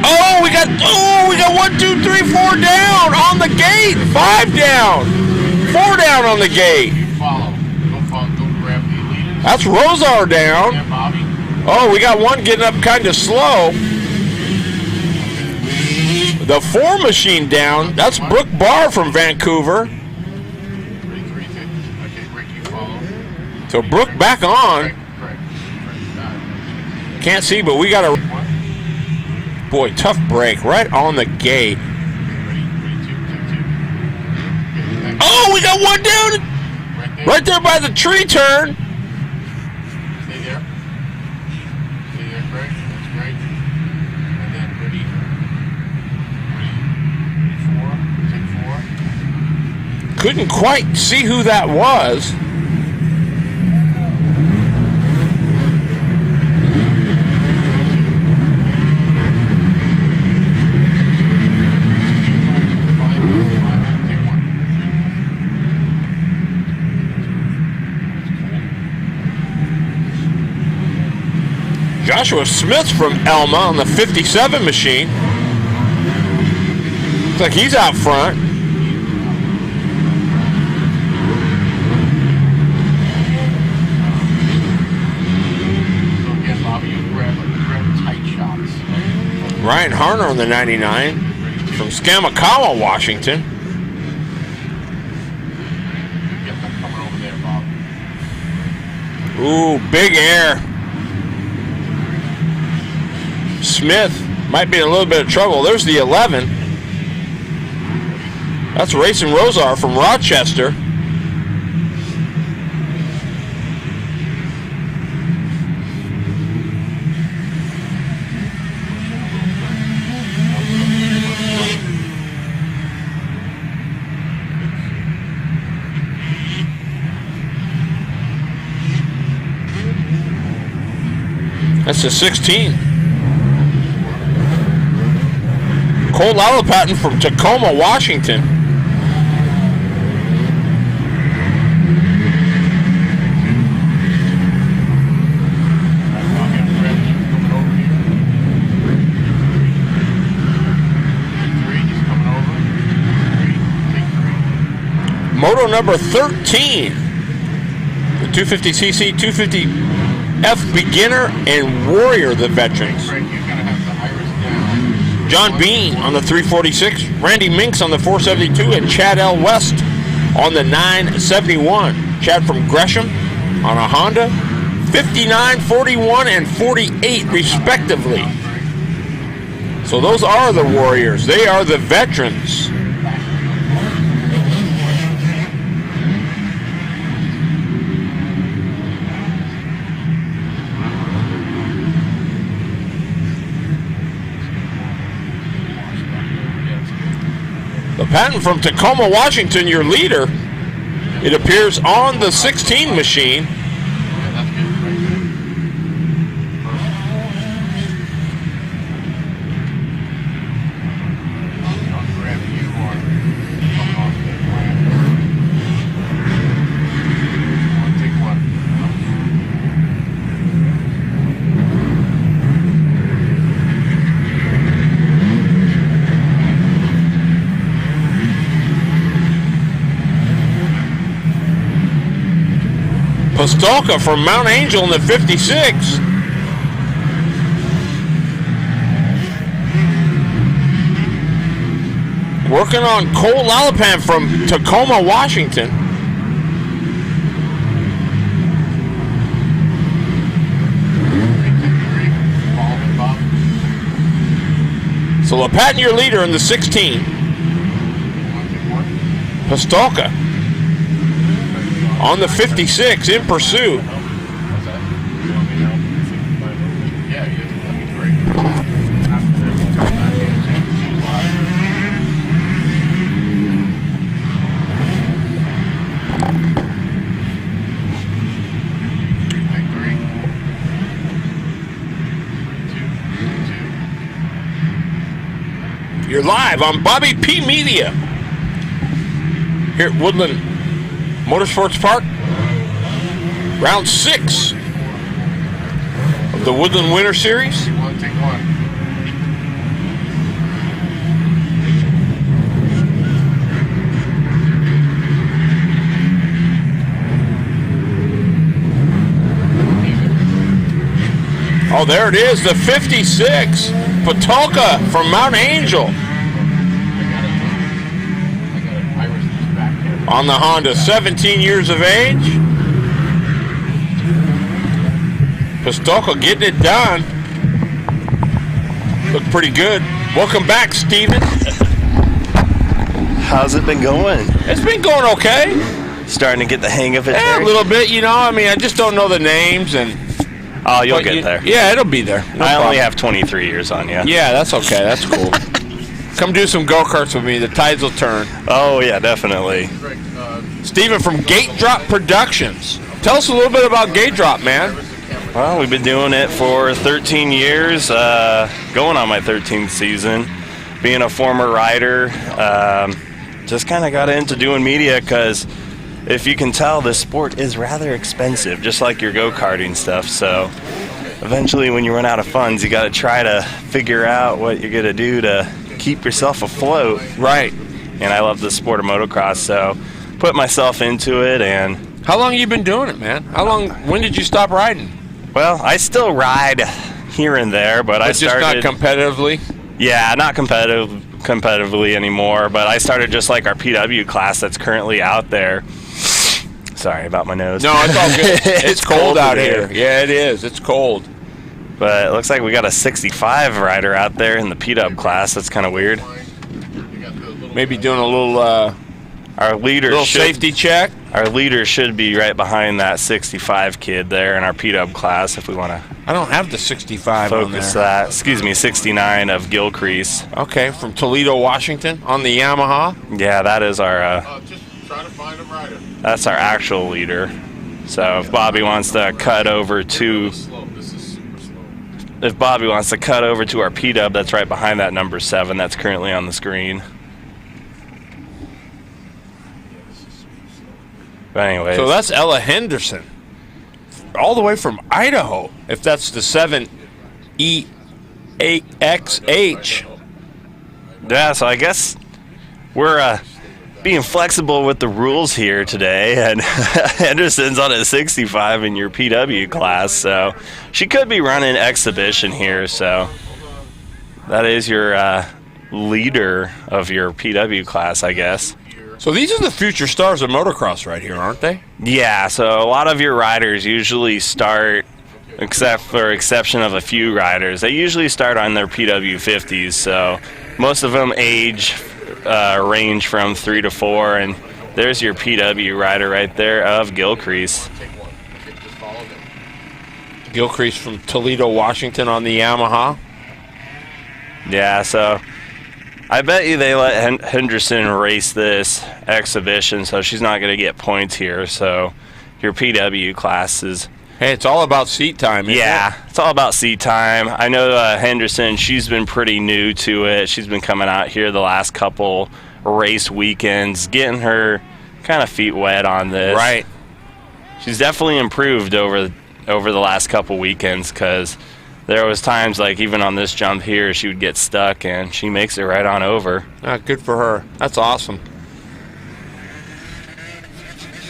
Oh, we got 1, 2, 3, 4 down on the gate. 5 down. 4 down on the gate. You follow. Go grab the leaders. That's Rosar down. Yeah, Bobby. Oh, we got one getting up kind of slow. The 4 machine down. That's Brooke Barr from Vancouver. 3, 3, 6. Okay, Rick, you follow. So Brooke back on. Correct. Can't see, but we got a... Boy, tough break right on the gate. Ready, 2, 2. Oh, we got one down right there by the tree turn. Stay there. Stay there, Craig. That's great. And then ready. 4. Take 4. Couldn't quite see who that was. Joshua Smith from Elma on the 57 machine. Looks like he's out front. So again, Bobby, you grab tight shots. Ryan Harner on the 99 from Skamakawa, Washington. Get them coming over there, Bob. Ooh, big air. Smith might be in a little bit of trouble. There's the 11. That's Racing Rosar from Rochester. That's the 16. Cole Lalapatten from Tacoma, Washington. Moto number 13. The 250cc, 250F beginner and warrior, the veterans. John Bean on the 346, Randy Minks on the 472, and Chad L. West on the 971. Chad from Gresham on a Honda, 59, 41, and 48 respectively. So those are the warriors. They are the veterans. The Patton from Tacoma, Washington, your leader. It appears on the 16 machine. Pistolka from Mount Angel in the 56. Working on Cole Lalapan from Tacoma, Washington. So Lapatin, your leader in the 16. Pistolka on the 56 in pursuit. You're live on Bobby P Media. here at Woodland Motorsports Park. Round 6 of the Woodland Winter Series. Take one, take one. Oh, there it is, the 56, Patulka from Mount Angel. On the Honda, 17 years of age. Patulka getting it done. Look pretty good. Welcome back, Steven. How's it been going? It's been going okay. Starting to get the hang of it. Yeah, Terry? a little bit, you know. I mean, I just don't know the names and. Oh, you'll get there. Yeah, it'll be there. No I only problem. have 23 years on you. Yeah, that's okay. That's cool. Come do some go-karts with me. The tides will turn. Oh, yeah, definitely. Steven from Gate Drop Productions. Tell us a little bit about Gate Drop, man. Well, we've been doing it for 13 years, going on my 13th season. Being a former rider, just kind of got into doing media because if you can tell, this sport is rather expensive, just like your go-karting stuff. So eventually when you run out of funds, you got to try to figure out what you're going to do to keep yourself afloat. Right. And I love the sport of motocross, so put myself into it. And how long have you been doing it, man? When did you stop riding? Well, I still ride here and there, but I started... just not competitively? Yeah, not competitively anymore, but I started just like our PW class that's currently out there. Sorry about my nose. No, it's all good. It's cold out here. Yeah, it is. It's cold. But it looks like we got a 65 rider out there in the PW class. That's kind of weird. Maybe doing a little our leader safety check. Our leader should be right behind that 65 kid there in our PW class if we want to. I don't have the 65 on there. Focus that. Excuse me, 69 of Gilcrease. Okay, from Toledo, Washington on the Yamaha. Yeah, that is our Just try to find a rider. That's our actual leader. So if Bobby wants to cut over to our P-Dub, that's right behind that number 7 that's currently on the screen. But anyways. So that's Ella Henderson. All the way from Idaho. If that's the 7EXH. Yeah, so I guess we're being flexible with the rules here today, and Henderson's on a 65 in your PW class, so she could be running exhibition here. So that is your leader of your PW class, I guess. So these are the future stars of motocross right here, aren't they? Yeah, so a lot of your riders usually start, except for exception of a few riders, they usually start on their PW 50s, so most of them range from 3 to 4, and there's your PW rider right there of Gilcrease. Gilcrease from Toledo, Washington on the Yamaha. Yeah, so I bet you they let Henderson race this exhibition, so she's not going to get points here. So your PW class is... Hey, it's all about seat time, isn't it? It's all about seat time. I know Henderson, she's been pretty new to it. She's been coming out here the last couple race weekends, getting her kind of feet wet on this. Right. She's definitely improved over the last couple weekends, because there was times, like even on this jump here, she would get stuck, and she makes it right on over. Good for her. That's awesome.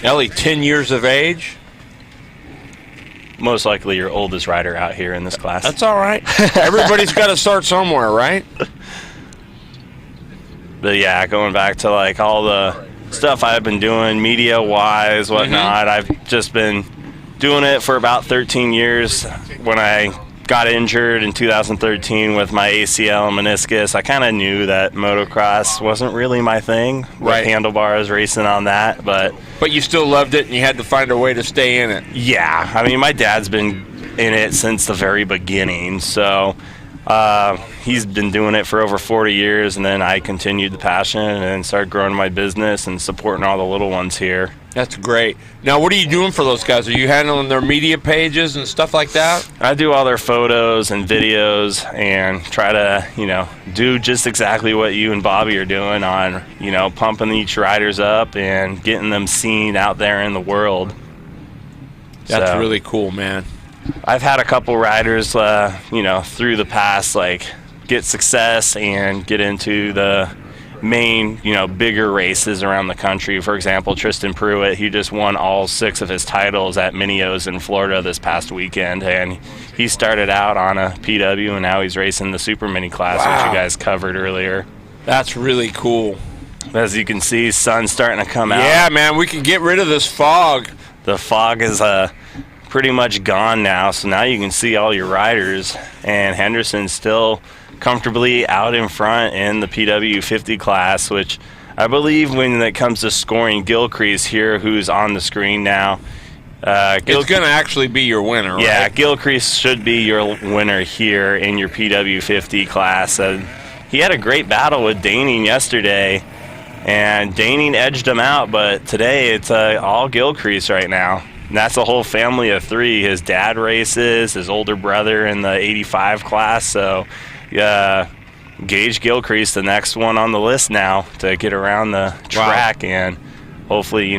Ellie, 10 years of age. Most likely your oldest rider out here in this class. That's all right. Everybody's got to start somewhere, right? But yeah, going back to like all the stuff I've been doing media-wise, whatnot, I've just been doing it for about 13 years. When I got injured in 2013 with my ACL and meniscus, I kind of knew that motocross wasn't really my thing. Right. With handlebars, racing on that, but you still loved it, and you had to find a way to stay in it. Yeah, I mean, my dad's been in it since the very beginning, so He's been doing it for over 40 years, and then I continued the passion and started growing my business and supporting all the little ones here. That's great. Now, what are you doing for those guys? Are you handling their media pages and stuff like that? I do all their photos and videos and try to, do just exactly what you and Bobby are doing on, pumping each riders up and getting them seen out there in the world. That's really cool, man. I've had a couple riders, through the past, get success and get into the main, bigger races around the country. For example, Tristan Pruitt, he just won all 6 of his titles at Mini-O's in Florida this past weekend, and he started out on a PW, and now he's racing the Super Mini class, which you guys covered earlier. That's really cool. As you can see, sun's starting to come out. Yeah, man, we can get rid of this fog. The fog is pretty much gone now, so now you can see all your riders, and Henderson's still comfortably out in front in the PW 50 class, which I believe when it comes to scoring, Gilcrease here, who's on the screen now. It's going to actually be your winner, right? Yeah, Gilcrease should be your winner here in your PW 50 class. He had a great battle with Daning yesterday, and Daning edged him out, but today it's all Gilcrease right now. And that's a whole family of 3. His dad races, his older brother in the 85 class, so Gage Gilcrease, the next one on the list now to get around the track and hopefully,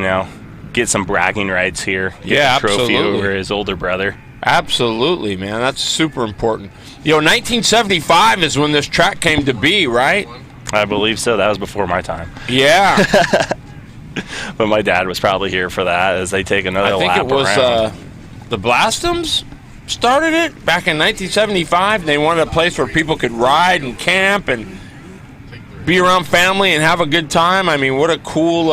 get some bragging rights here. Get the trophy over his older brother. Absolutely, man. That's super important. 1975 is when this track came to be, right? I believe so. That was before my time. Yeah. But my dad was probably here for that as they take another lap around. I think it was the Blastums started it back in 1975. They wanted a place where people could ride and camp and be around family and have a good time. I mean, what a cool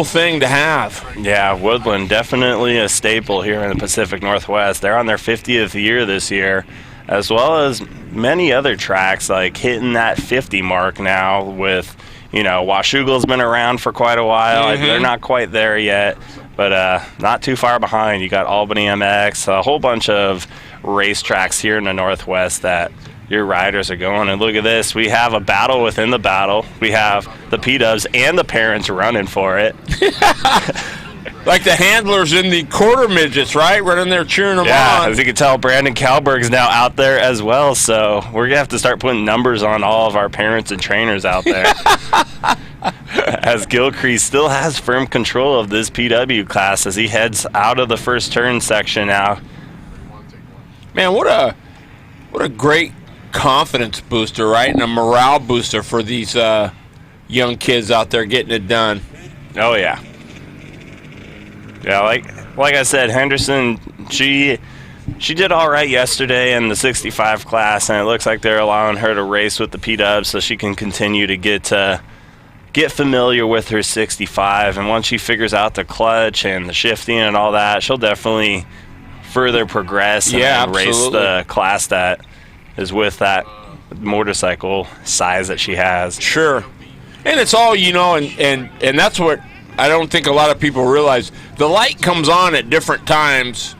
thing to have. Yeah, Woodland, definitely a staple here in the Pacific Northwest. They're on their 50th year this year, as well as many other tracks hitting that 50 mark now with, Washougal's been around for quite a while. Mm-hmm. They're not quite there yet, but not too far behind. You got Albany MX, a whole bunch of racetracks here in the Northwest that your riders are going. And look at this. We have a battle within the battle. We have the P-Dubs and the parents running for it. Like the handlers in the quarter midgets, right? Running there cheering them on. Yeah, as you can tell, Brandon Kalberg's now out there as well, so we're going to have to start putting numbers on all of our parents and trainers out there. As Gilcrease still has firm control of this PW class as he heads out of the first turn section now. Man, what a great confidence booster, right? And a morale booster for these young kids out there getting it done. Oh, yeah. Yeah, like I said, Henderson, she did all right yesterday in the 65 class, and it looks like they're allowing her to race with the P-Dubs so she can continue to get familiar with her 65. And once she figures out the clutch and the shifting and all that, she'll definitely further progress and race the class that is with that motorcycle size that she has. Sure. And it's all, and that's what I don't think a lot of people realize. The light comes on at different times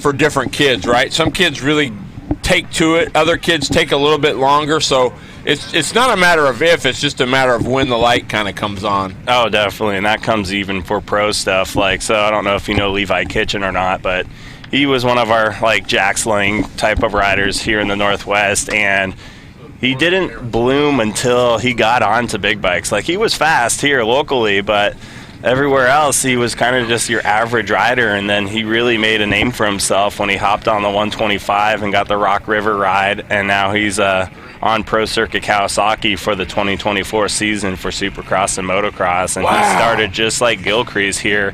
for different kids, right? Some kids really take to it. Other kids take a little bit longer. So it's not a matter of if, it's just a matter of when the light kind of comes on. Oh, definitely. And that comes even for pro stuff. So I don't know if you know Levi Kitchen or not, but he was one of our Jack Sling type of riders here in the Northwest, and he didn't bloom until he got onto big bikes. He was fast here locally, but everywhere else he was kind of just your average rider, and then he really made a name for himself when he hopped on the 125 and got the Rock River ride, and now he's on Pro Circuit Kawasaki for the 2024 season for Supercross and Motocross, and he started just like Gilcrease here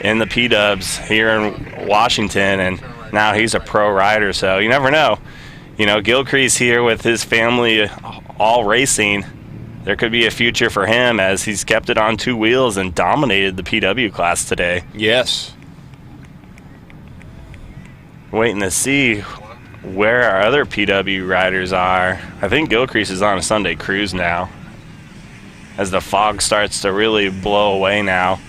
in the P-Dubs here in Washington, and now he's a pro rider, so you never know. Gilcrease here with his family all racing, there could be a future for him as he's kept it on 2 wheels and dominated the PW class today. Yes. Waiting to see where our other PW riders are. I think Gilcrease is on a Sunday cruise now as the fog starts to really blow away now.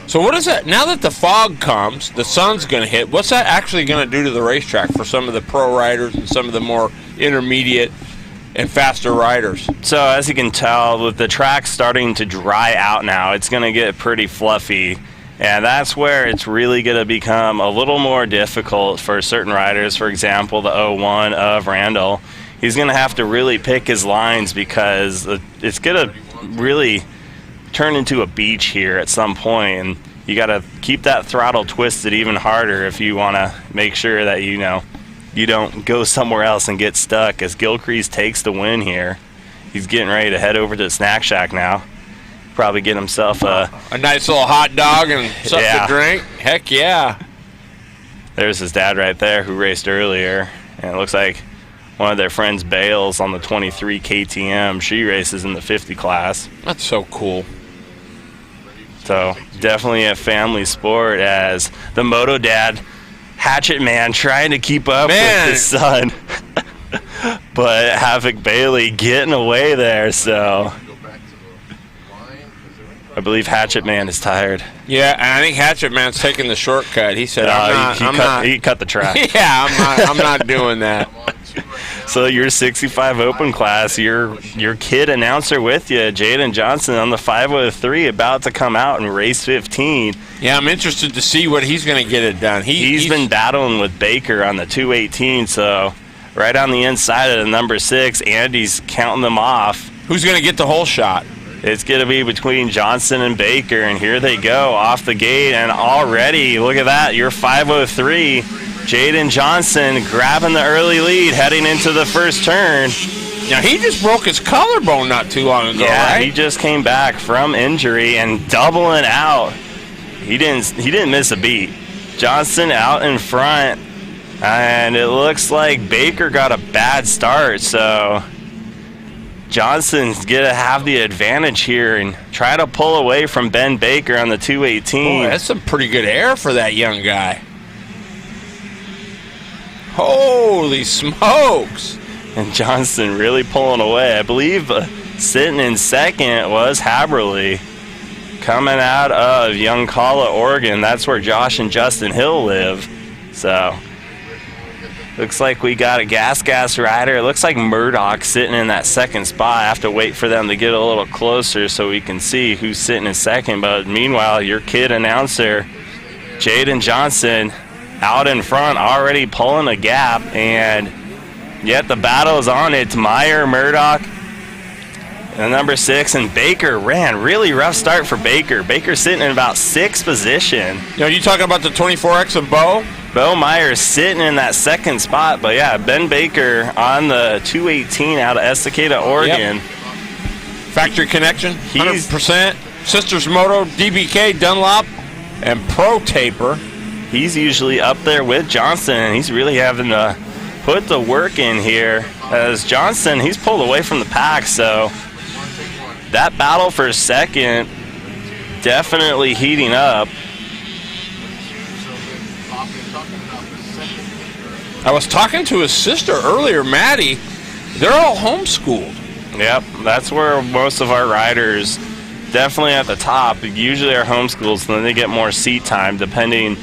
So what is that? Now that the fog comes, the sun's going to hit. What's that actually going to do to the racetrack for some of the pro riders and some of the more intermediate and faster riders? So as you can tell, with the track starting to dry out now, it's going to get pretty fluffy. And that's where it's really going to become a little more difficult for certain riders. For example, the 01 of Randall. He's going to have to really pick his lines because it's going to really turn into a beach here at some point, and you got to keep that throttle twisted even harder if you want to make sure that you don't go somewhere else and get stuck. As Gilcrease takes the win here, he's getting ready to head over to the snack shack now. Probably get himself a nice little hot dog and something to drink. Heck yeah! There's his dad right there who raced earlier, and it looks like one of their friends Bales on the 23 KTM. She races in the 50 class. That's so cool. So definitely a family sport, as the Moto dad, Hatchet Man, trying to keep up with his son. But Havoc Bailey getting away there, so I believe Hatchet Man is tired. Yeah, and I think Hatchet Man's taking the shortcut. He said, he cut the track. Yeah, I'm not doing that. So your 65 Open class, your kid announcer with you, Jayden Johnson, on the 503, about to come out in race 15. Yeah, I'm interested to see what he's going to get it done. He's been battling with Baker on the 218, so right on the inside of the number 6, Andy's counting them off. Who's going to get the whole shot? It's going to be between Johnson and Baker, and here they go off the gate, and already, look at that, your 503, Jayden Johnson grabbing the early lead heading into the first turn. Now, he just broke his collarbone not too long ago, right? He just came back from injury and doubling out. He didn't miss a beat. Johnson out in front, and it looks like Baker got a bad start, so Johnson's going to have the advantage here and try to pull away from Ben Baker on the 218. Boy, that's some pretty good air for that young guy. Holy smokes. And Johnson really pulling away. I believe sitting in second was Haberly, coming out of Youngcalla, Oregon. That's where Josh and Justin Hill live. So looks like we got a gas rider. It looks like Murdoch sitting in that second spot. I have to wait for them to get a little closer so we can see who's sitting in second. But meanwhile, your kid announcer, Jayden Johnson, out in front, already pulling a gap. And yet the battle is on. It's Meyer, Murdoch, and number 6, and Baker ran. Really rough start for Baker. Baker sitting in about 6th position. Are you talking about the 24X of Bo? Bo Meyer sitting in that second spot. But yeah, Ben Baker on the 218 out of Estacada, Oregon. Yep. Factory connection, 100%. Sisters Moto, DBK, Dunlop, and Pro Taper. He's usually up there with Johnson, and he's really having to put the work in here. As Johnson, he's pulled away from the pack, so that battle for second definitely heating up. I was talking to his sister earlier, Maddie. They're all homeschooled. Yep, that's where most of our riders, definitely at the top, usually are homeschooled, so then they get more seat time depending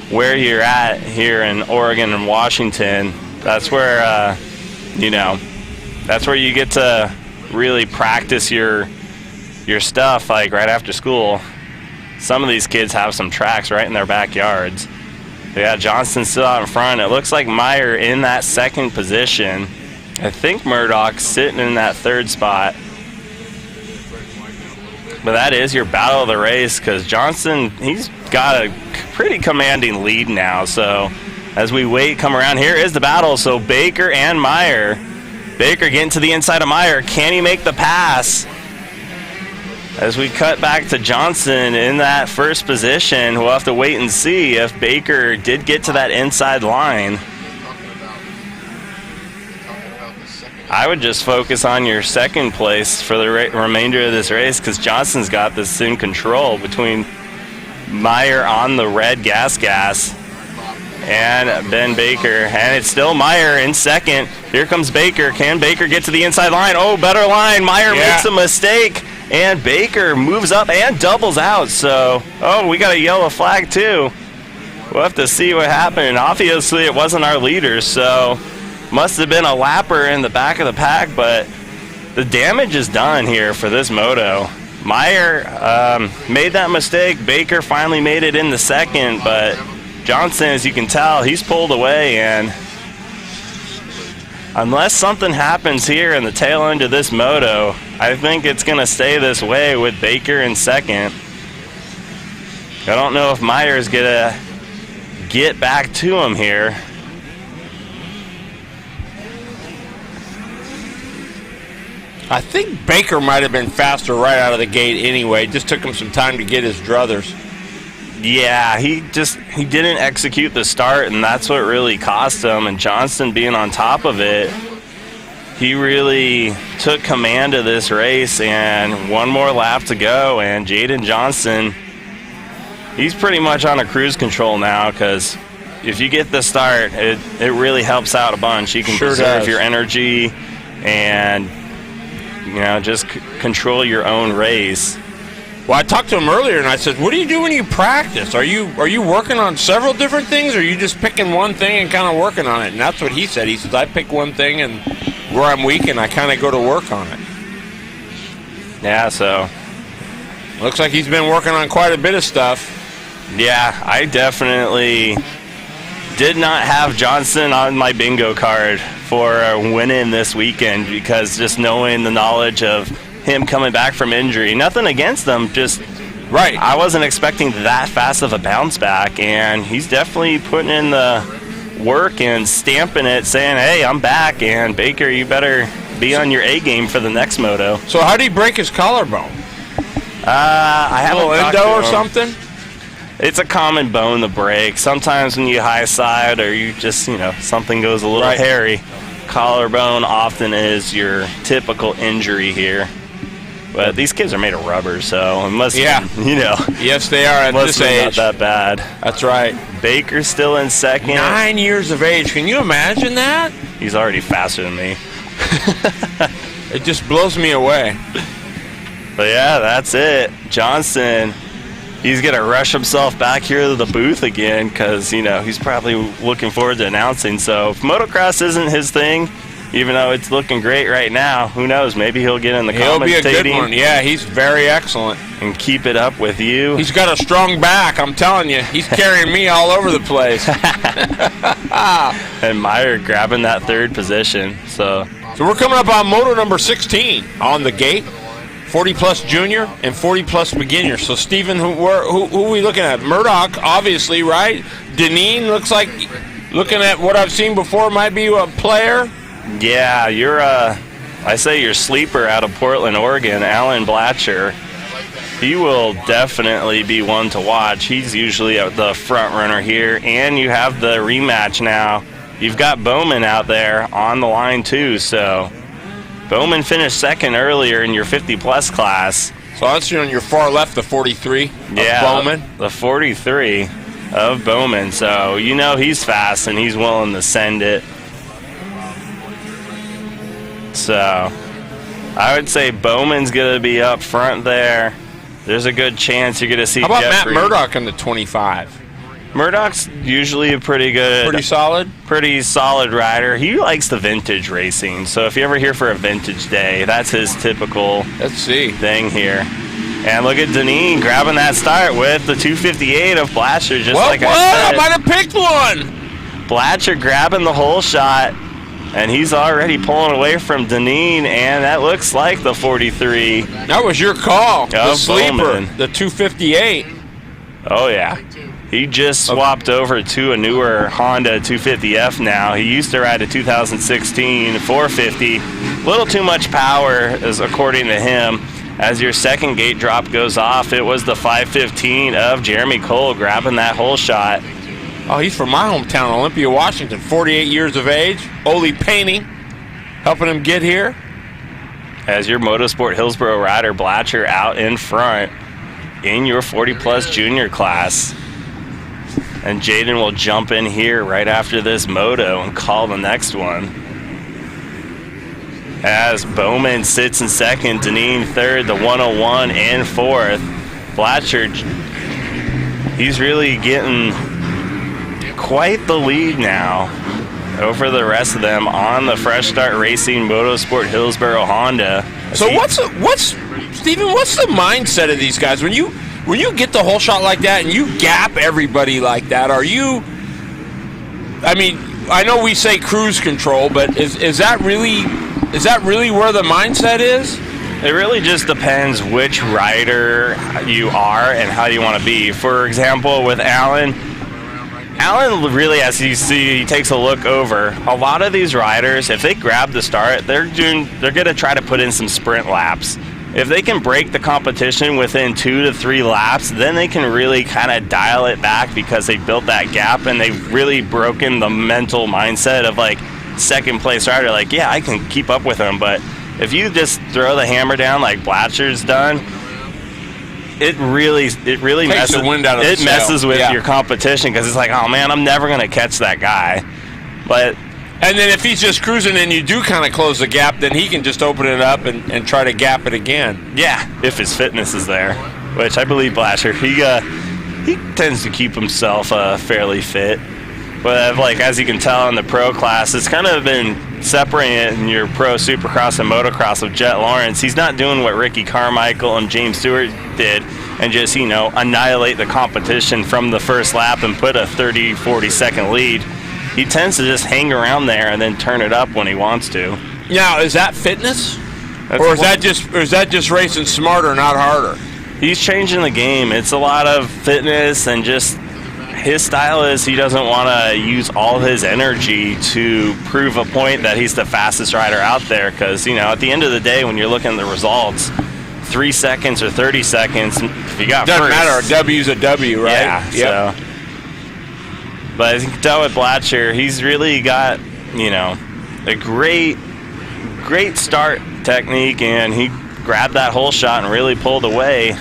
where you're at here in Oregon and Washington. That's where, that's where you get to really practice your stuff, like right after school. Some of these kids have some tracks right in their backyards. But yeah, Johnston's still out in front. It looks like Meyer in that second position. I think Murdoch's sitting in that third spot. But that is your battle of the race, because Johnson, he's got a pretty commanding lead now. So as we wait, come around, here is the battle. So Baker and Meyer. Baker getting to the inside of Meyer. Can he make the pass? As we cut back to Johnson in that first position, we'll have to wait and see if Baker did get to that inside line. I would just focus on your second place for the remainder of this race, because Johnson's got this in control between Meyer on the red gas and Ben Baker. And it's still Meyer in second. Here comes Baker. Can Baker get to the inside line? Oh, better line. Meyer makes a mistake. And Baker moves up and doubles out. So, oh, we got a yellow flag too. We'll have to see what happened. And obviously, it wasn't our leader, so must have been a lapper in the back of the pack. But the damage is done here for this moto. Meyer made that mistake. Baker finally made it in the second, but Johnston, as you can tell, he's pulled away, and unless something happens here in the tail end of this moto, I think it's going to stay this way with Baker in second. I don't know if Meyer's going to get back to him here. I think Baker might have been faster right out of the gate anyway. Just took him some time to get his druthers. Yeah, he didn't execute the start, and that's what really cost him. And Johnston being on top of it, he really took command of this race, and one more lap to go, and JAYDEN Johnston, he's pretty much on a cruise control now, because if you get the start, it really helps out a bunch. You can preserve your energy and just control your own race. Well, I talked to him earlier, and I said, what do you do when you practice? Are you working on several different things, or are you just picking one thing and kind of working on it? And that's what he said. He says, I pick one thing, and where I'm weak, and I kind of go to work on it. Yeah, so looks like he's been working on quite a bit of stuff. Yeah, I definitely did not have Johnston on my bingo card for winning this weekend, because just knowing the knowledge of him coming back from injury, nothing against him, just right. I wasn't expecting that fast of a bounce back, and he's definitely putting in the work and stamping it, saying, hey, I'm back, and Baker, you better be on your A game for the next moto. So how did he break his collarbone? I have a little endo or something? It's a common bone to break. Sometimes when you high side, or you just, something goes a little hairy, collarbone often is your typical injury here. But these kids are made of rubber, so it must be, Yes, they are at this age. Not that bad. That's right. Baker's still in second. 9 years of age. Can you imagine that? He's already faster than me. It just blows me away. But yeah, that's it. Johnston, he's going to rush himself back here to the booth again, because, he's probably looking forward to announcing. So if motocross isn't his thing, even though it's looking great right now, who knows? Maybe he'll get in the commentating. He'll be a good one. Yeah, he's very excellent. And keep it up with you. He's got a strong back, I'm telling you. He's carrying me all over the place. And Meyer grabbing that third position. So we're coming up on moto number 16 on the gate. 40-plus junior and 40-plus beginner. So, Steven, who are we looking at? Murdoch, obviously, right? Deneen looks like, looking at what I've seen before, might be a player. Yeah, you're I say your sleeper out of Portland, Oregon, Alan Blatcher. He will definitely be one to watch. He's usually the front runner here, and you have the rematch now. You've got Bowman out there on the line too, so Bowman finished second earlier in your 50-plus class. So that's on your far left, the 43 of Bowman. The 43 of Bowman. So he's fast, and he's willing to send it. So I would say Bowman's going to be up front there. There's a good chance you're going to see How about Jeffrey. Matt Murdoch in the 25? Murdoch's usually a pretty solid rider. He likes the vintage racing. So if you ever here for a vintage day, that's his typical thing here. And look at Deneen grabbing that start with the 258 of Blatcher, just I said. I might have picked one. Blatcher grabbing the whole shot, and he's already pulling away from Deneen, and that looks like the 43. That was your call. The sleeper, Bowman. the 258. Oh, yeah. He just swapped over to a newer Honda 250F now. He used to ride a 2016 450. A little too much power, is according to him. As your second gate drop goes off, it was the 515 of Jeremy Cole grabbing that whole shot. Oh, he's from my hometown, Olympia, Washington. 48 years of age. Ole Painting helping him get here. As your Motorsport Hillsboro rider, Blatcher out in front in your 40-plus junior class. And JAYDEN will jump in here right after this moto and call the next one. as Bowman sits in second, Deneen third, the 101 in fourth. Blatcher, he's really getting quite the lead now over the rest of them on the Fresh Start Racing Motorsport Hillsboro Honda. So what's Steven, what's the mindset of these guys when you get the whole shot like that and you gap everybody like that? Are you, I mean, I know we say cruise control, but is that really where the mindset is? It really just depends which rider you are and how you want to be. For example, with Alan really, as you see, he takes a look over. A lot of these riders, if they grab the start, they're going to try to put in some sprint laps. If they can break the competition within 2 to 3 laps, then they can really kind of dial it back because they built that gap and they've really broken the mental mindset of like second place rider. Like, yeah, I can keep up with them, but if you just throw the hammer down like Blatcher's done, it really messes, the wind out of the messes sail. with Yeah. your competition because it's like, oh man, I'm never going to catch that guy. But And then if he's just cruising and you do kind of close the gap, then he can just open it up and try to gap it again. yeah, if his fitness is there, which I believe Blatcher, he tends to keep himself fairly fit. But like as you can tell in the pro class, it's kind of been separating your pro supercross and motocross of Jet Lawrence. He's not doing what Ricky Carmichael and James Stewart did and just, annihilate the competition from the first lap and put a 30, 40-second lead. He tends to just hang around there and then turn it up when he wants to. Now, is that fitness? That's Or is that just racing smarter, not harder? He's changing the game. It's a lot of fitness and just his style is he doesn't want to use all his energy to prove a point that he's the fastest rider out there because, at the end of the day when you're looking at the results, 3 seconds or 30 seconds, if you got Doesn't first, matter. A W's a W, right? Yeah, Yep. so. But as you can tell with Blatcher, he's really got, a great start technique, and he grabbed that hole shot and really pulled away.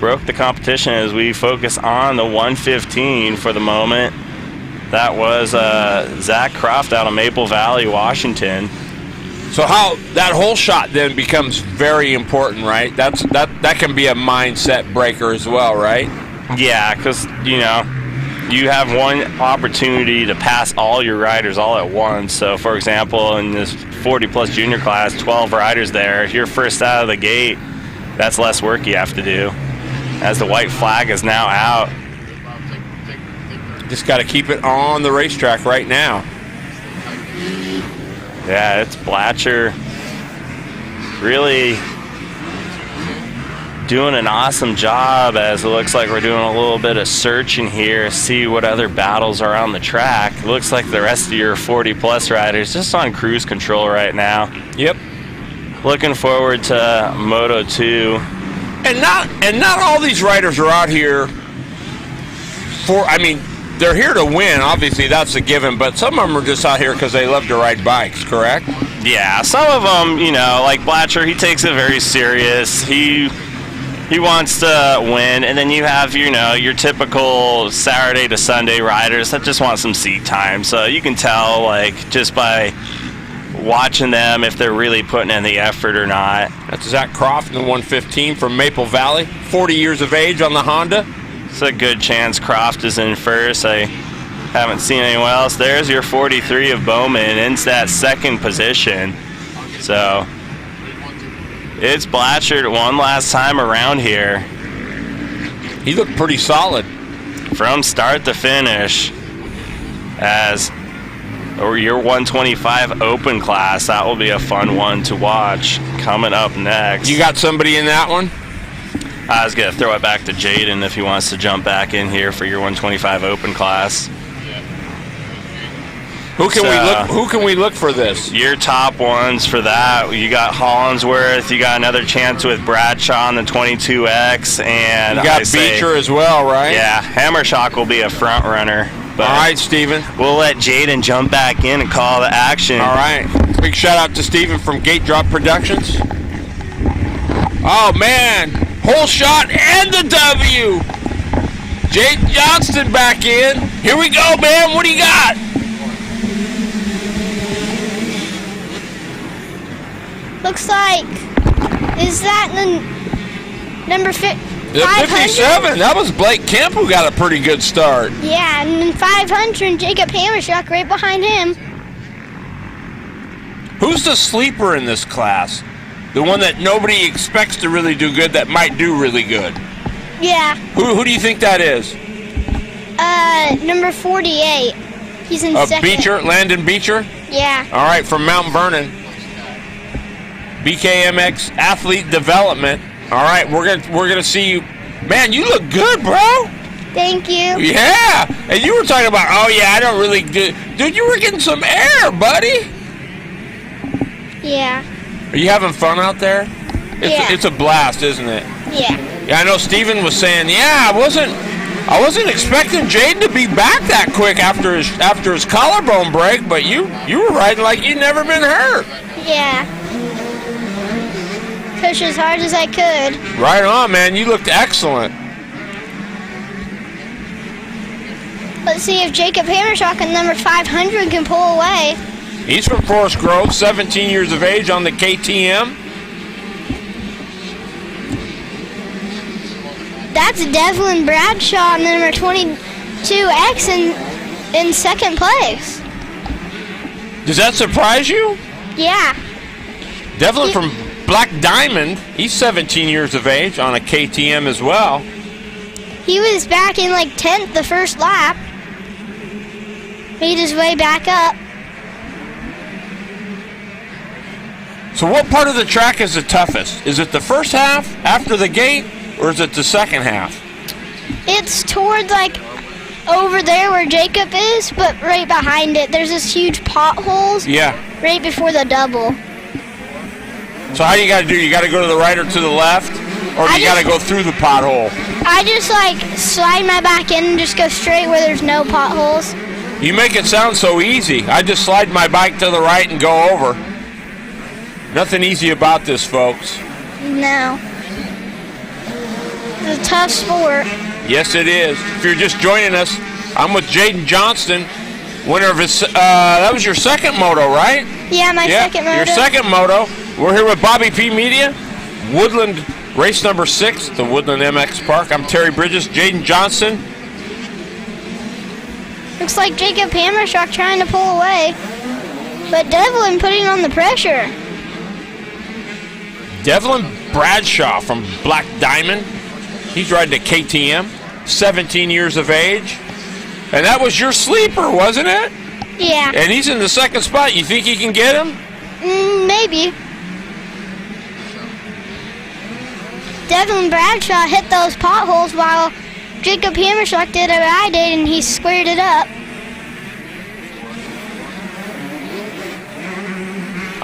Broke the competition as we focus on the 115 for the moment. That was Zach Croft out of Maple Valley, Washington. So how that whole shot then becomes very important, right? That can be a mindset breaker as well, right? Yeah, because, you have one opportunity to pass all your riders all at once. So, for example, in this 40-plus junior class, 12 riders there. If you're first out of the gate, that's less work you have to do. As the white flag is now out. Just got to keep it on the racetrack right now. Yeah, it's Blatcher really doing an awesome job as it looks like we're doing a little bit of searching here, see what other battles are on the track. It looks like the rest of your 40-plus riders just on cruise control right now. Yep. Looking forward to Moto 2. And not all these riders are out here they're here to win, obviously that's a given, but some of them are just out here because they love to ride bikes, correct? Yeah, some of them, like Blatcher, he takes it very serious. He wants to win, and then you have, your typical Saturday to Sunday riders that just want some seat time. So you can tell, just by watching them if they're really putting in the effort or not. That's Zach Croft in the 115 from Maple Valley, 40 years of age on the Honda. It's a good chance Croft is in first. I haven't seen anyone else. There's your 43 of Bowman in that second position. So it's Blatcher one last time around here. He looked pretty solid. From start to finish or your 125 open class. That will be a fun one to watch coming up next. You got somebody in that one? I was going to throw it back to Jayden if he wants to jump back in here for your 125 open class. Who can we look for this? Your top ones for that, you got Hollinsworth, you got another chance with Bradshaw on the 22X, and you got Beecher as well, right? Yeah, Hammershock will be a front runner. All right, Steven. We'll let Jayden jump back in and call the action. All right. Big shout out to Steven from Gate Drop Productions. Oh, man. Whole shot and the W. Jayden Johnston back in. Here we go, man. What do you got? Looks like, is that the number 500? The 57, that was Blake Kemp who got a pretty good start. Yeah, and then 500, Jacob Hammershock right behind him. Who's the sleeper in this class? The one that nobody expects to really do good that might do really good? Yeah. Who do you think that is? Number 48. He's in second. Beecher, Landon Beecher? Yeah. All right, from Mount Vernon. BKMX Athlete Development. All right, we're gonna see you. Man, you look good, bro. Thank you. Yeah, and you were talking about, oh yeah, I don't really do. Dude, you were getting some air, buddy. Yeah. Are you having fun out there? It's a blast, isn't it? Yeah. Yeah, I know Steven was saying, yeah, I wasn't expecting Jayden to be back that quick after his collarbone break, but you were riding like you'd never been hurt. Yeah. Push as hard as I could. Right on, man. You looked excellent. Let's see if Jacob Hammershock and number 500 can pull away. He's from Forest Grove, 17 years of age on the KTM. That's Devlin Bradshaw, number 22X in second place. Does that surprise you? Yeah. Devlin from Black Diamond, he's 17 years of age on a KTM as well. He was back in like 10th the first lap. Made his way back up. So what part of the track is the toughest? Is it the first half after the gate, or is it the second half? It's towards like over there where Jacob is, but right behind it, there's this huge potholes. Yeah. Right before the double. So how you got to do? You got to go to the right or to the left, or you got to go through the pothole? I just like slide my back in and just go straight where there's no potholes. You make it sound so easy. I just slide my bike to the right and go over. Nothing easy about this, folks. No. It's a tough sport. Yes, it is. If you're just joining us, I'm with Jayden Johnston, winner of his, that was your second moto, right? Yeah, my second moto. Your second moto. We're here with Bobby P. Media, Woodland race number 6, the Woodland MX Park. I'm Terry Bridges, Jayden Johnston. Looks like Jacob Hammershock trying to pull away, but Devlin putting on the pressure. Devlin Bradshaw from Black Diamond. He's riding a KTM, 17 years of age. And that was your sleeper, wasn't it? Yeah. And he's in the second spot. You think you can get him? Maybe. Devlin Bradshaw hit those potholes while Jacob Hammershock did what I did, and he squared it up.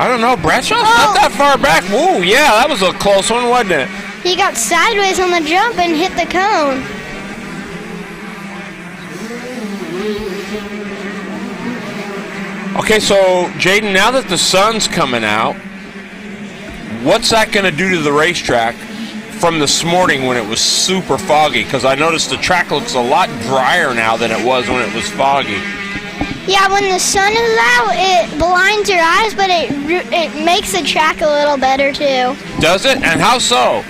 I don't know. Bradshaw's not that far back. Whoa, yeah, that was a close one, wasn't it? He got sideways on the jump and hit the cone. Okay, so Jayden, now that the sun's coming out, what's that going to do to the racetrack from this morning when it was super foggy? Because I noticed the track looks a lot drier now than it was when it was foggy. Yeah, when the sun is out, it blinds your eyes, but it makes the track a little better too. Does it? And how so?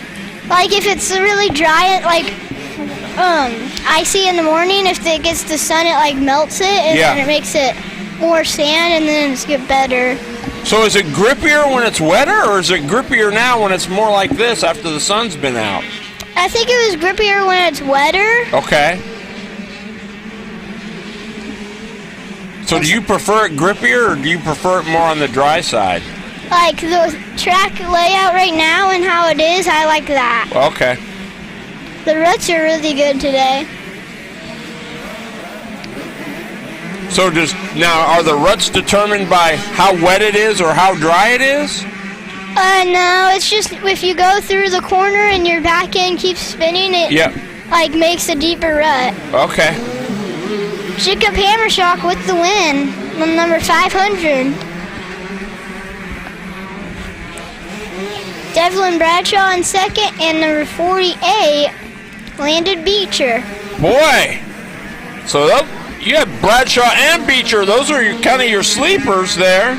Like if it's really dry, like icy in the morning, if it gets the sun, it like melts it, and then it makes it more sand, and then it's get better. So is it grippier when it's wetter, or is it grippier now when it's more like this after the sun's been out? I think it was grippier when it's wetter. Okay. So do you prefer it grippier, or do you prefer it more on the dry side? Like the track layout right now and how it is, I like that. Okay. The ruts are really good today. So now are the ruts determined by how wet it is or how dry it is? No, it's just if you go through the corner and your back end keeps spinning, it like makes a deeper rut. Okay. Jacob Hammershock with the win on number 500. Devlin Bradshaw in second, and number 48, Landon Beecher. Boy, so you had Bradshaw and Beecher. Those are kind of your sleepers there.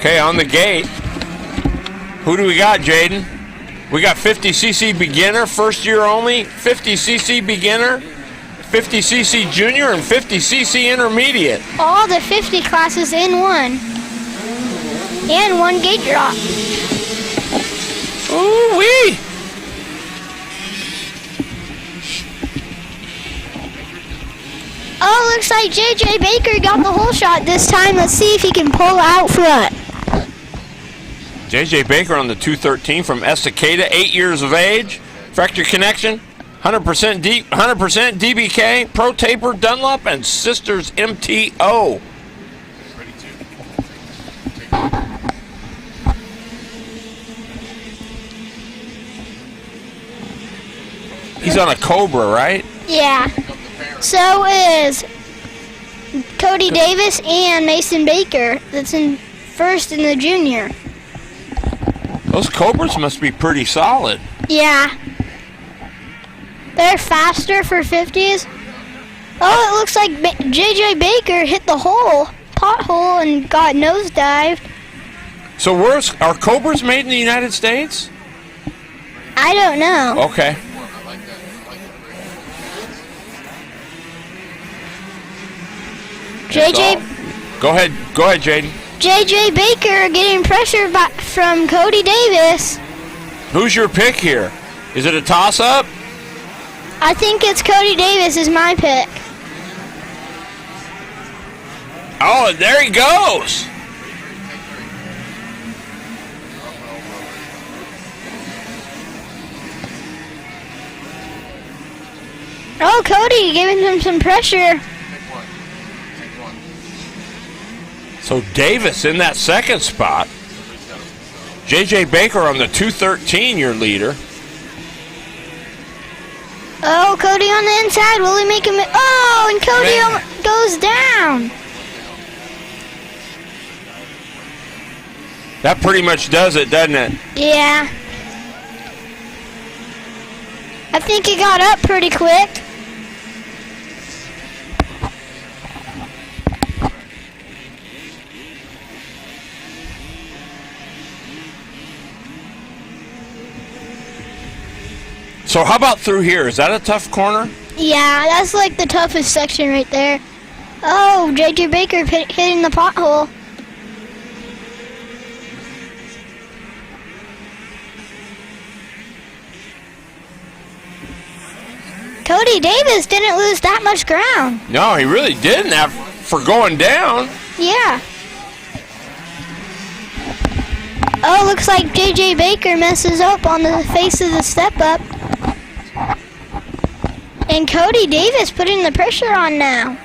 Okay, on the gate. Who do we got, Jayden? We got 50cc beginner, first year only, 50cc beginner, 50cc junior, and 50cc intermediate. All the 50 classes in one. And one gate drop. Ooh-wee! Oh, looks like JJ Baker got the whole shot this time. Let's see if he can pull out front. JJ Baker on the 213 from Estacada, 8 years of age. Factory connection, 100% deep, 100% DBK, Pro Taper, Dunlop, and Sisters MTO. Ready to. He's on a Cobra, right? Yeah. So is Cody Davis and Mason Baker. That's in first in the junior. Those Cobras must be pretty solid. Yeah. They're faster for 50s. Oh, it looks like JJ Baker hit the pothole and got nosedived. So are Cobras made in the United States? I don't know. Okay. I like that. JJ Go ahead, Jayden. JJ Baker getting pressure from Cody Davis. Who's your pick here? Is it a toss-up? I think it's Cody Davis is my pick. Oh, there he goes. Oh, Cody giving him some pressure. Take one. So Davis in that second spot. JJ Baker on the 213, your leader. Oh, Cody on the inside. Will he make him? Oh, and Cody goes down. That pretty much does it, doesn't it? Yeah. I think he got up pretty quick. So how about through here? Is that a tough corner? Yeah, that's like the toughest section right there. Oh, JJ Baker hitting the pothole. Cody Davis didn't lose that much ground. No, he really didn't for going down. Yeah. Oh, looks like JJ Baker messes up on the face of the step up. And Cody Davis putting the pressure on now.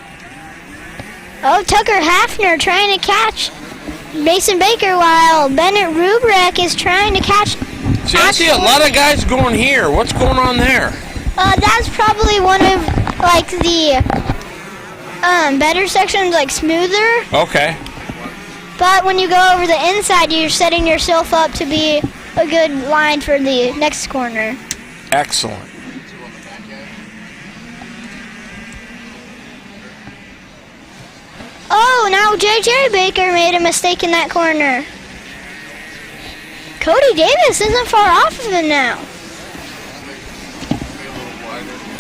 Oh, Tucker Hafner trying to catch Mason Baker while Bennett Rubrek is trying to catch. See, I see a lot of guys going here. What's going on there? That's probably one of like the better sections, like smoother. Okay. But when you go over the inside, you're setting yourself up to be a good line for the next corner. Excellent. Oh, now JJ Baker made a mistake in that corner. Cody Davis isn't far off of him now.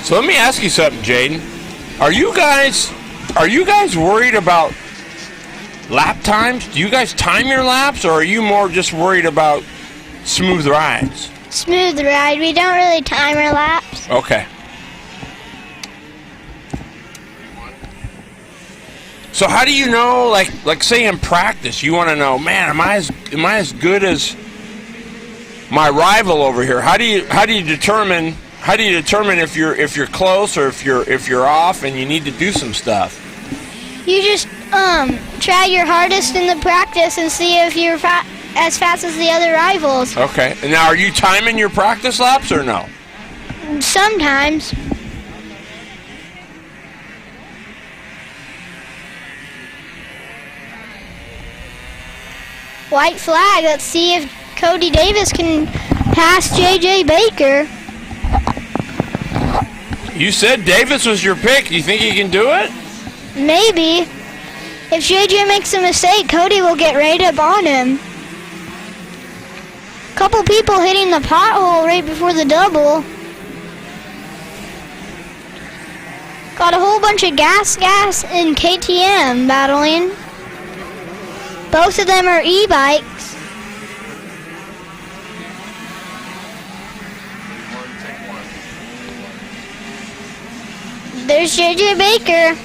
So let me ask you something, Jayden. Are you guys worried about lap times? Do you guys time your laps, or are you more just worried about smooth rides? Smooth ride. We don't really time our laps. Okay. So how do you know, like say in practice, you want to know, man, am I as good as my rival over here? How do you determine if you're close or if you're off and you need to do some stuff? You just try your hardest in the practice and see if you're as fast as the other rivals. Okay. And now, are you timing your practice laps or no? Sometimes. White flag. Let's see if Cody Davis can pass JJ Baker. You said Davis was your pick. Do you think he can do it? Maybe. If JJ makes a mistake, Cody will get right up on him. Couple people hitting the pothole right before the double. Got a whole bunch of gas and KTM battling. Both of them are e-bikes. There's JJ Baker.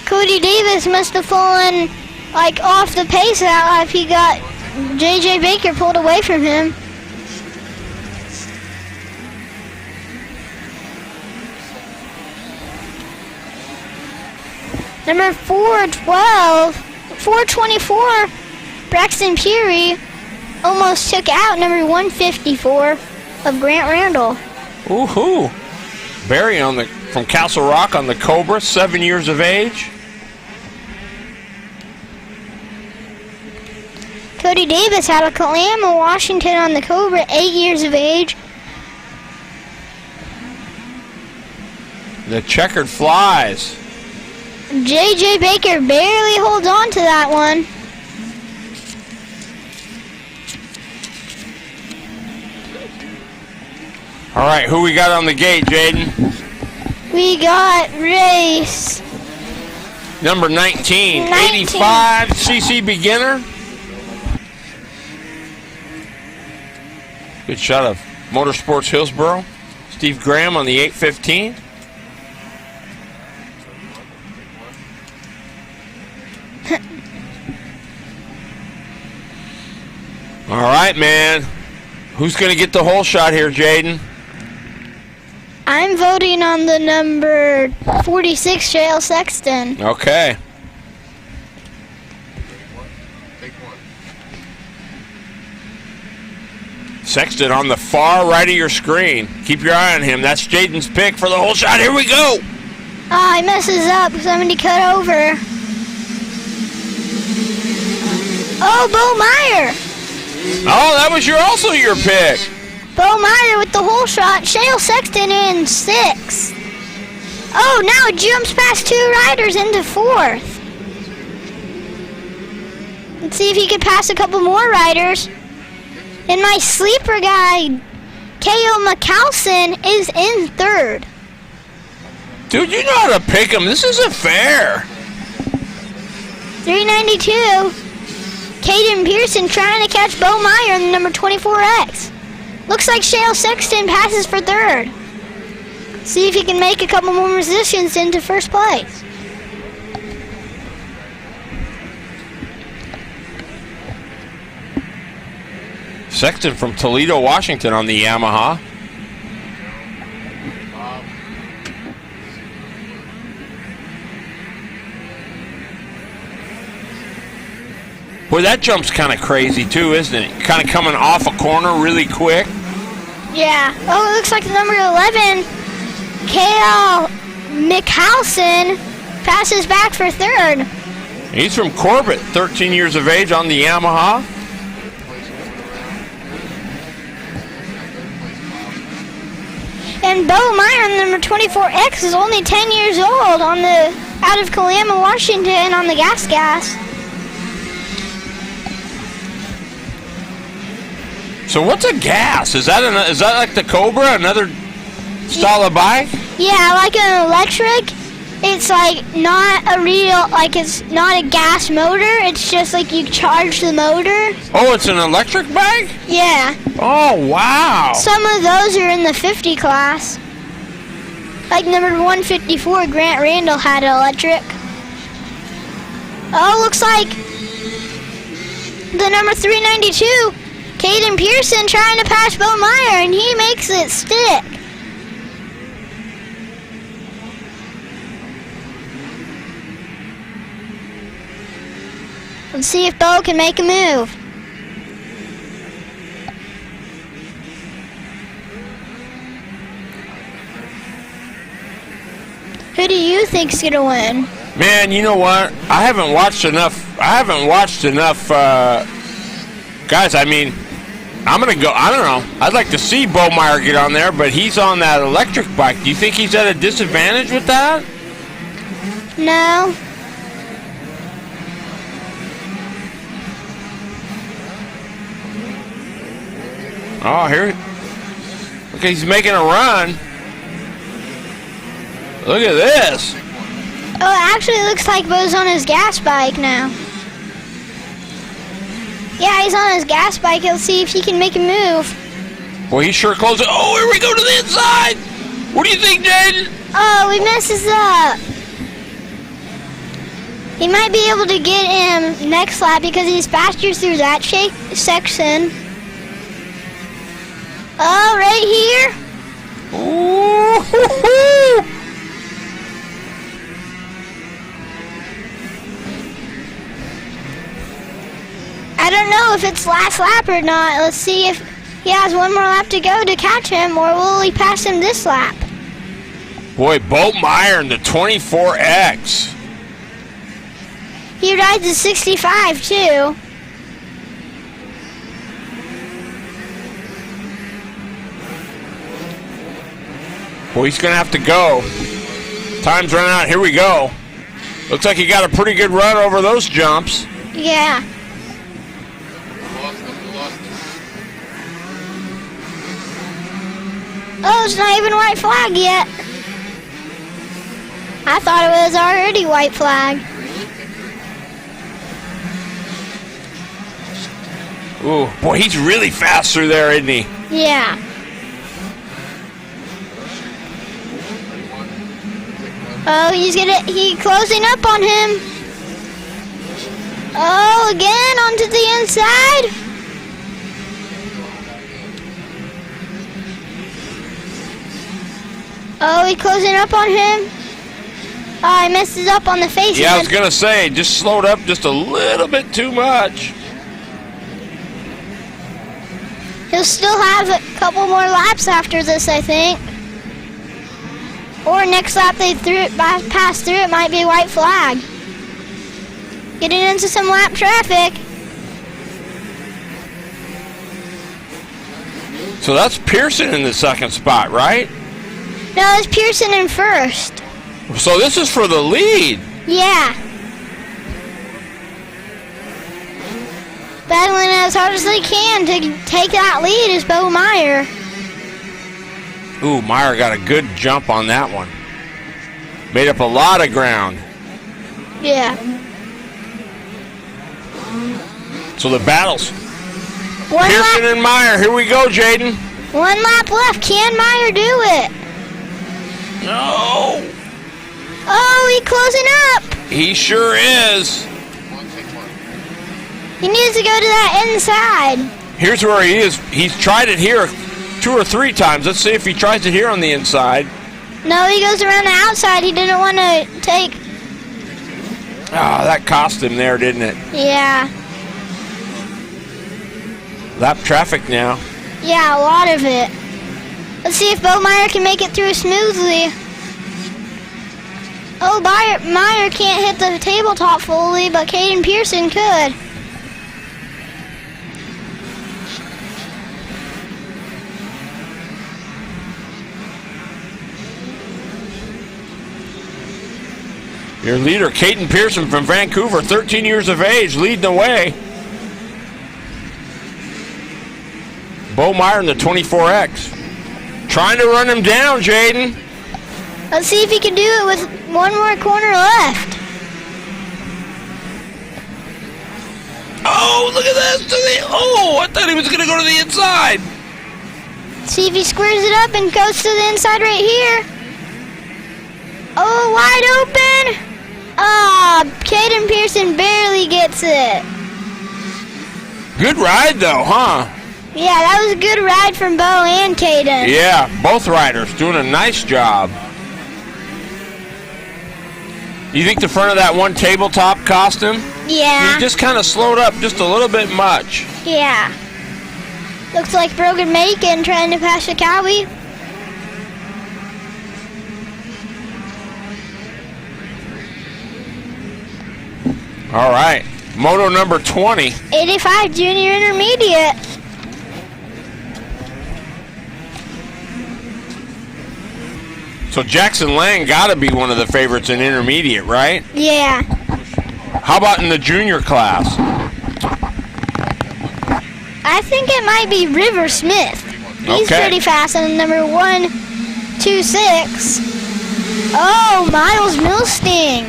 Cody Davis must have fallen like off the pace that lap. He got JJ Baker pulled away from him. Number 424, Braxton Peary almost took out number 154 of Grant Randall. Woohoo! Barry from Castle Rock on the Cobra, 7 years of age. Cody Davis out of Kalama, Washington on the Cobra, 8 years of age. The checkered flies. JJ Baker barely holds on to that one. All right, who we got on the gate, Jayden? We got race Number 19, 85 cc beginner. Good shot of Motorsports Hillsboro. Steve Graham on the 815. All right, man. Who's going to get the whole shot here, Jayden? I'm voting on the number 46, Shale Sexton. Okay. Take one. Sexton on the far right of your screen. Keep your eye on him. That's Jayden's pick for the whole shot. Here we go. Oh, he messes up. Somebody cut over. Oh, Bo Meyer. Oh, that was also your pick. Bo Meyer with the whole shot. Shale Sexton in 6th. Oh, now it jumps past 2 riders into 4th. Let's see if he could pass a couple more riders. And my sleeper guy, K.O. McCallison, is in 3rd. Dude, you know how to pick him. This isn't fair. 392. Caden Pearson trying to catch Bo Meyer in the number 24X. Looks like Shale Sexton passes for 3rd. See if he can make a couple more positions into 1st place. Sexton from Toledo, Washington on the Yamaha. Boy, that jump's kind of crazy too, isn't it? Kind of coming off a corner really quick. Yeah. Oh, it looks like the number 11, K.L. McCallison, passes back for 3rd. He's from Corbett, 13 years of age on the Yamaha. And Bo Meyer, number 24X, is only 10 years old out of Kalama, Washington on the gas. So what's a gas? Is that like the Cobra, another style of bike? Yeah, like an electric. It's like not a real, like it's not a gas motor. It's just like you charge the motor. Oh, it's an electric bike? Yeah. Oh, wow. Some of those are in the 50 class. Like number 154, Grant Randall had an electric. Oh, looks like the number 392, Caden Pearson trying to pass Bo Meyer, and he makes it stick. Let's see if Bo can make a move. Who do you think's gonna win? Man, you know what? I haven't watched enough Guys, I mean, I'm going to go, I don't know. I'd like to see Bo Meyer get on there, but he's on that electric bike. Do you think he's at a disadvantage with that? No. Oh, here. Okay, he's making a run. Look at this. Oh, it actually looks like Bo's on his gas bike now. Yeah, he's on his gas bike. He'll see if he can make a move. Boy, he's sure close. Oh, here we go to the inside. What do you think, Jayden? Oh, he messes up. He might be able to get him next lap because he's faster through that section. Oh, right here. Ooh, hoo, hoo. I don't know if it's last lap or not. Let's see if he has one more lap to go to catch him, or will he pass him this lap? Boy, Bo Meyer in the 24X. He rides a 65 too. Boy, he's going to have to go. Time's running out. Here we go. Looks like he got a pretty good run over those jumps. Yeah. Oh, it's not even white flag yet. I thought it was already white flag. Ooh, boy, he's really fast through there, isn't he? Yeah. Oh, he's closing up on him. Oh, again onto the inside. Oh, he's closing up on him. Oh, he messes up on the face. Yeah, I was going to say, just slowed up just a little bit too much. He'll still have a couple more laps after this, I think. Or next lap they pass through, it might be a white flag. Getting into some lap traffic. So that's Pearson in the second spot, right? No, it's Pearson in first. So this is for the lead. Yeah. Battling as hard as they can to take that lead is Bo Meyer. Ooh, Meyer got a good jump on that one. Made up a lot of ground. Yeah. So the battles. Pearson and Meyer, here we go, Jayden. One lap left. Can Meyer do it? No. Oh, he's closing up. He sure is. He needs to go to that inside. Here's where he is. He's tried it here 2 or 3 times. Let's see if he tries it here on the inside. No, he goes around the outside. He didn't want to take. Ah, that cost him there, didn't it? Yeah. Lap traffic now. Yeah, a lot of it. Let's see if Bo Meyer can make it through smoothly. Oh, Meyer can't hit the tabletop fully, but Caden Pearson could. Your leader, Caden Pearson from Vancouver, 13 years of age, leading the way. Bo Meyer in the 24X. Trying to run him down, Jayden. Let's see if he can do it with one more corner left. Oh, look at this. Oh, I thought he was going to go to the inside. See if he squares it up and goes to the inside right here. Oh, wide open. Ah, Caden Pearson barely gets it. Good ride, though, huh? Yeah, that was a good ride from Bo and Caden. Yeah, both riders doing a nice job. You think the front of that one tabletop cost him? Yeah. He just kind of slowed up just a little bit much. Yeah. Looks like Brogan Macon trying to pass the Cowie. All right. Moto number 20. 85 Junior Intermediate. So Jackson Lang got to be one of the favorites in intermediate, right? Yeah. How about in the junior class? I think it might be River Smith. He's Okay. pretty fast on number 126. Oh, Miles Milstein.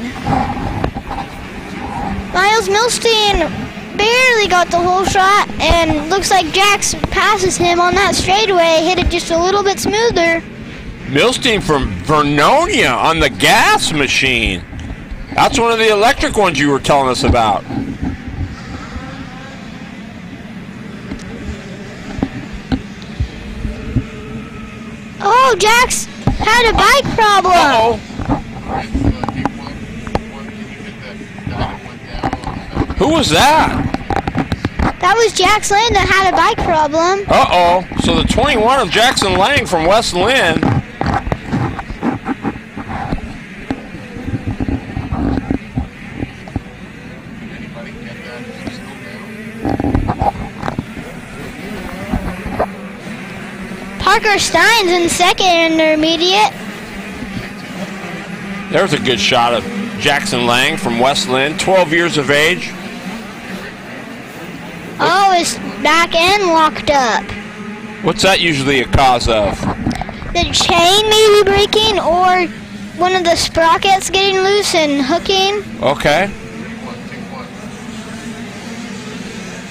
Miles Milstein barely got the whole shot, and looks like Jax passes him on that straightaway. Hit it just a little bit smoother. Milstein from Vernonia on the gas machine. That's one of the electric ones you were telling us about. Oh, Jax had a bike problem. Uh-oh. Who was that? That was Jax Lane that had a bike problem. Uh-oh. So the 21 of Jackson Lang from West Lynn. Parker Stein's in second intermediate. There's a good shot of Jackson Lang from West Lynn, 12 years of age. Oh, his back end locked up. What's that usually a cause of? The chain may be breaking, or one of the sprockets getting loose and hooking. Okay.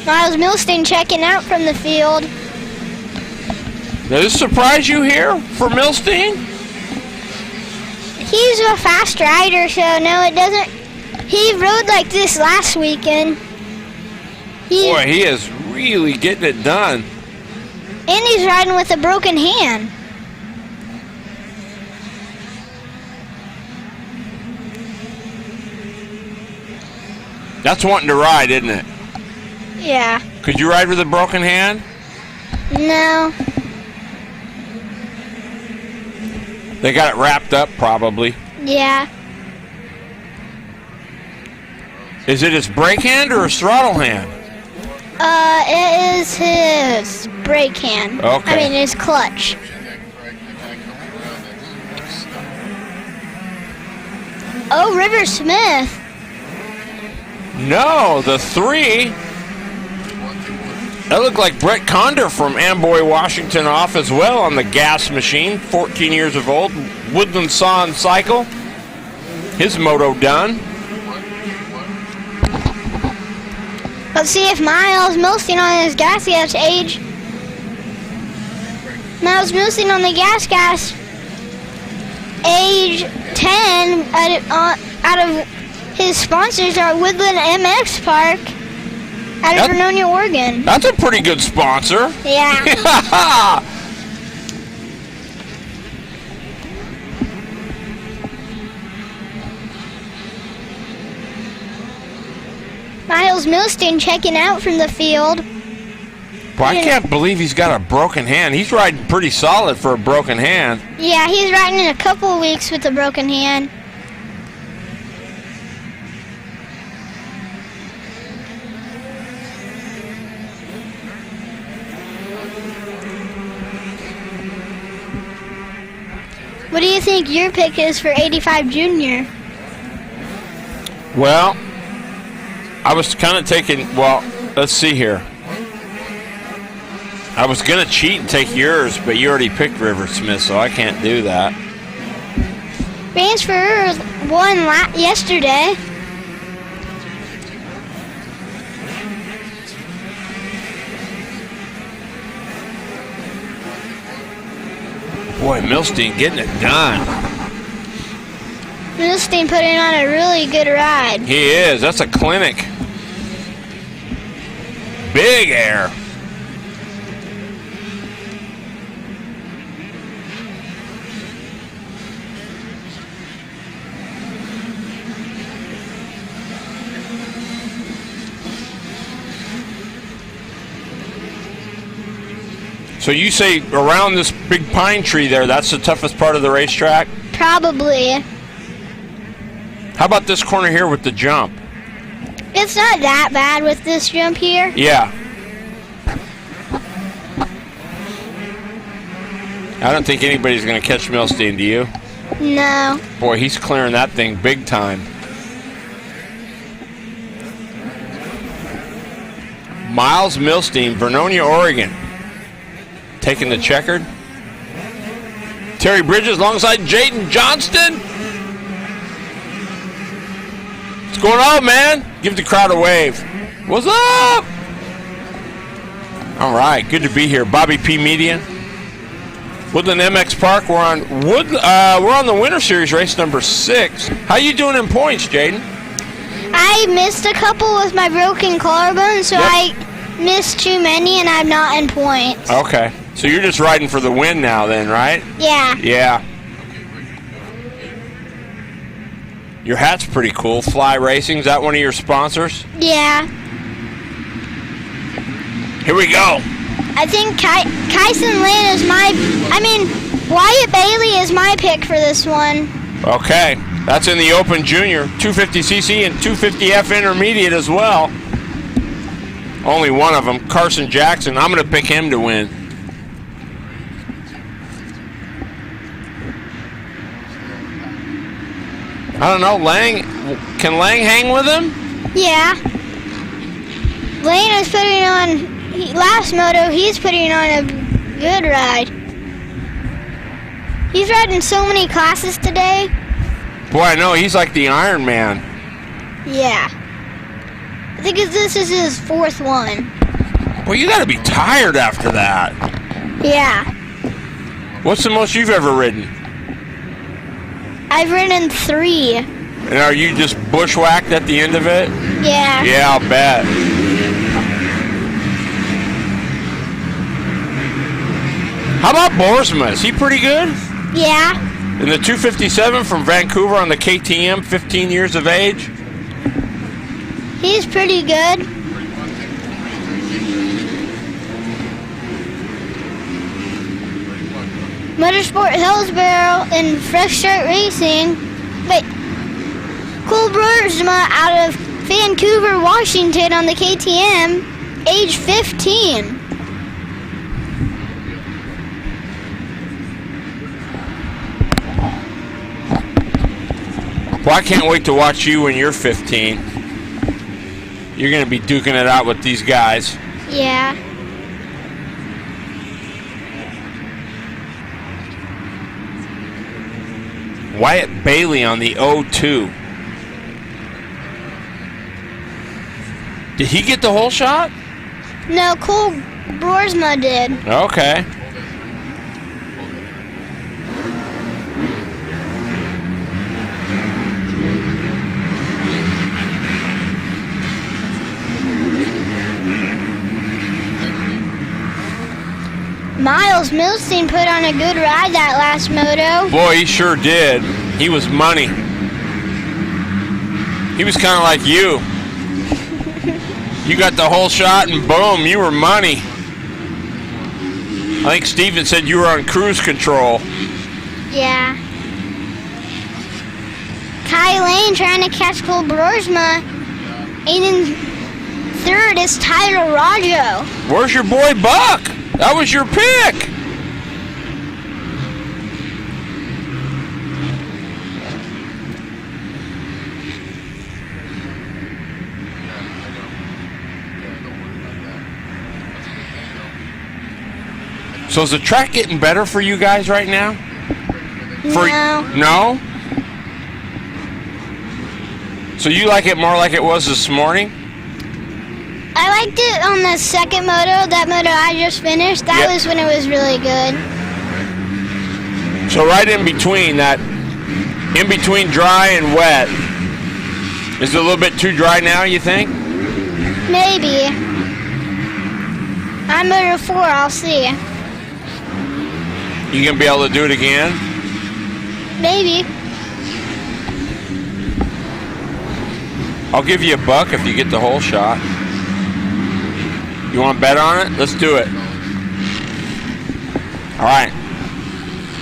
Miles Milstein checking out from the field. Does this surprise you here for Milstein? He's a fast rider, so no, it doesn't. He rode like this last weekend. Boy, he is really getting it done. And he's riding with a broken hand. That's wanting to ride, isn't it? Yeah. Could you ride with a broken hand? No. They got it wrapped up, probably. Yeah. Is it his brake hand or his throttle hand? It is his brake hand. Okay. I mean, his clutch. Oh, River Smith. No, the 3. That looked like Brett Conder from Amboy, Washington off as well on the gas machine, 14 years of old. Woodland saw and cycle. His moto done. Let's see if Miles Milstein on his gas age. Miles Milstein on the gas age 10 out of his sponsors are Woodland MX Park out of Vernonia, Oregon. That's a pretty good sponsor. Yeah. Miles Milstein checking out from the field. Well, I can't believe he's got a broken hand. He's riding pretty solid for a broken hand. Yeah, he's riding in a couple of weeks with a broken hand. What do you think your pick is for 85 Junior? Well, I was kind of taking, well, let's see here. I was going to cheat and take yours, but you already picked River Smith, so I can't do that. Ransford won yesterday. Boy, Milstein getting it done. Milstein putting on a really good ride. He is. That's a clinic. Big air. So you say around this big pine tree there, that's the toughest part of the racetrack? Probably. How about this corner here with the jump? It's not that bad with this jump here. Yeah. I don't think anybody's going to catch Milstein, do you? No. Boy, he's clearing that thing big time. Miles Milstein, Vernonia, Oregon. Taking the checkered. Terry Bridges alongside JAYDEN Johnston. What's going on, man? Give the crowd a wave. What's up? All right, good to be here. Bobby P. Media. Woodland MX Park. We're on the Winter Series race number 6. How you doing in points, JAYDEN? I missed a couple with my broken collarbone, so Yep. I missed too many, and I'm not in points. Okay, so you're just riding for the win now, then, right? Yeah. Yeah. Your hat's pretty cool. Fly Racing, is that one of your sponsors? Yeah. Here we go. I think Kyson Lane is Wyatt Bailey is my pick for this one. Okay, that's in the Open Junior, 250cc and 250F Intermediate as well. Only one of them, Carson Jackson. I'm going to pick him to win. I don't know, can Lang hang with him? Yeah. Lane is putting on, last moto, he's putting on a good ride. He's riding so many classes today. Boy, I know, he's like the Iron Man. Yeah. I think this is his 4th one. Well, you got to be tired after that. Yeah. What's the most you've ever ridden? I've ridden 3. And are you just bushwhacked at the end of it? Yeah. Yeah, I'll bet. How about Boersma? Is he pretty good? Yeah. In the 257 from Vancouver on the KTM, 15 years of age? He's pretty good. Motorsport Hillsborough and Fresh Start Racing. Wait. Cole Boersma out of Vancouver, Washington on the KTM, age 15. Well, I can't wait to watch you when you're 15. You're going to be duking it out with these guys. Yeah. Wyatt Bailey on the 02. Did he get the whole shot? No, Cole Boersma did. Okay. Miles Milstein put on a good ride that last moto. Boy, he sure did. He was money. He was kind of like you. You got the whole shot and boom, you were money. I think Steven said you were on cruise control. Yeah. Kai Lane trying to catch Cole Boersma. And in 3rd is Tyler Raggio. Where's your boy Buck? That was your pick. So is the track getting better for you guys right now? No? So you like it more like it was this morning? I liked it on the 2nd moto, that moto I just finished. That was when it was really good. So right in between that, in between dry and wet, is it a little bit too dry now, you think? Maybe. On moto 4, I'll see. You gonna be able to do it again? Maybe. I'll give you $1 if you get the whole shot. You want to bet on it? Let's do it. All right.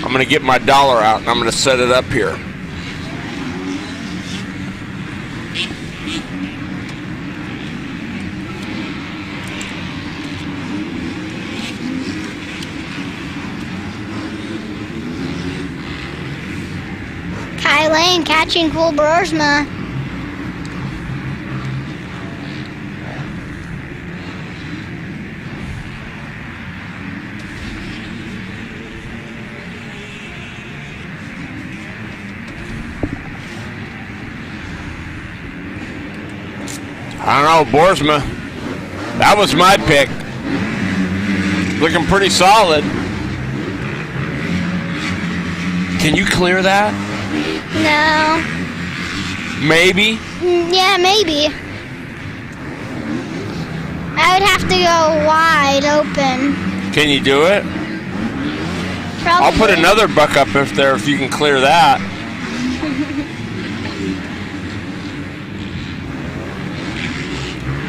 I'm going to get my dollar out and I'm going to set it up here. Lane catching Cole Broersma. I don't know, Boersma. That was my pick. Looking pretty solid. Can you clear that? No. Maybe. Yeah, maybe. I would have to go wide open. Can you do it? Probably. I'll put another buck up if there if you can clear that.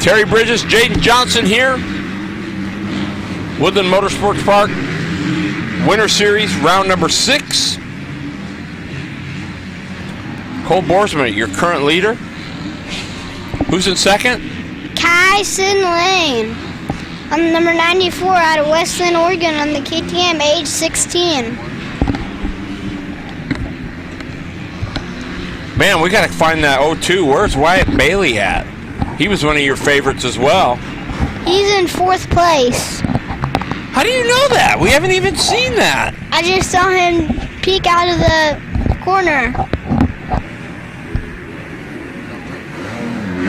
Terry Bridges, Jayden Johnson here. Woodland Motorsports Park, Winter Series, round number 6. Cole Boersma, your current leader. Who's in second? Kyson Lane on number 94 out of Westland, Oregon on the KTM, age 16. Man, we got to find that 02. Where's Wyatt Bailey at? He was one of your favorites as well. He's in 4th place. How do you know that? We haven't even seen that. I just saw him peek out of the corner.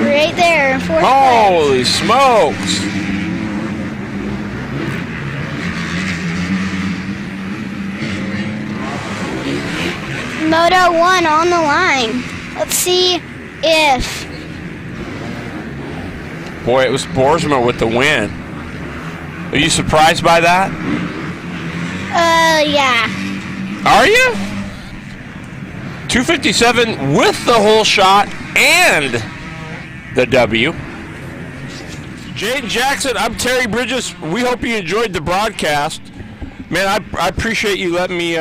Right there in 4th place. Holy smokes. Moto 1 on the line. Let's see if... Boy, it was Boersma with the win. Are you surprised by that? Yeah. Are you? 257 with the whole shot and the W. Jayden Jackson, I'm Terry Bridges. We hope you enjoyed the broadcast. Man, I appreciate you letting me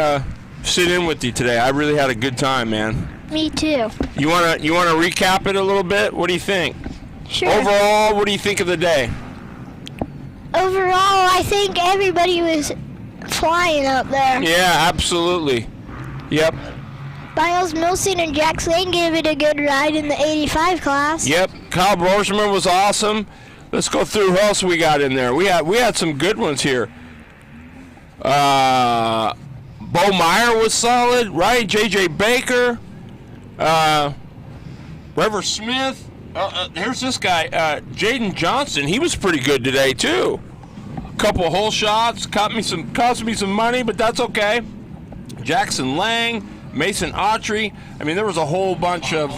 sit in with you today. I really had a good time, man. Me too. You wanna recap it a little bit? What do you think? Sure. Overall, what do you think of the day? Overall, I think everybody was flying up there. Yeah, absolutely. Yep. Miles Milson and Jack Lane gave it a good ride in the 85 class. Yep. Kyle Boersma was awesome. Let's go through who else we got in there. We had some good ones here. Bo Meyer was solid, right? J.J. Baker. Rever Smith. Here's this guy, Jayden Johnson. He was pretty good today too. A couple hole shots, cost me some money, but that's okay. Jackson Lang, Mason Autry. I mean, there was a whole bunch of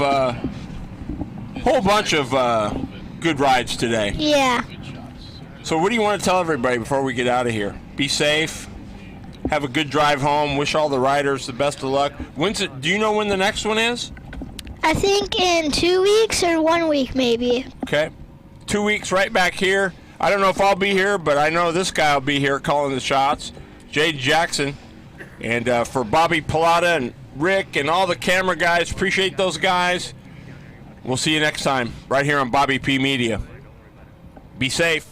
good rides today. Yeah. So, what do you want to tell everybody before we get out of here? Be safe. Have a good drive home. Wish all the riders the best of luck. Do you know when the next one is? I think in 2 weeks or 1 week maybe. Okay. 2 weeks right back here. I don't know if I'll be here, but I know this guy will be here calling the shots. Jayden Jackson. And for Bobby Pilata and Rick and all the camera guys, appreciate those guys. We'll see you next time right here on Bobby P Media. Be safe.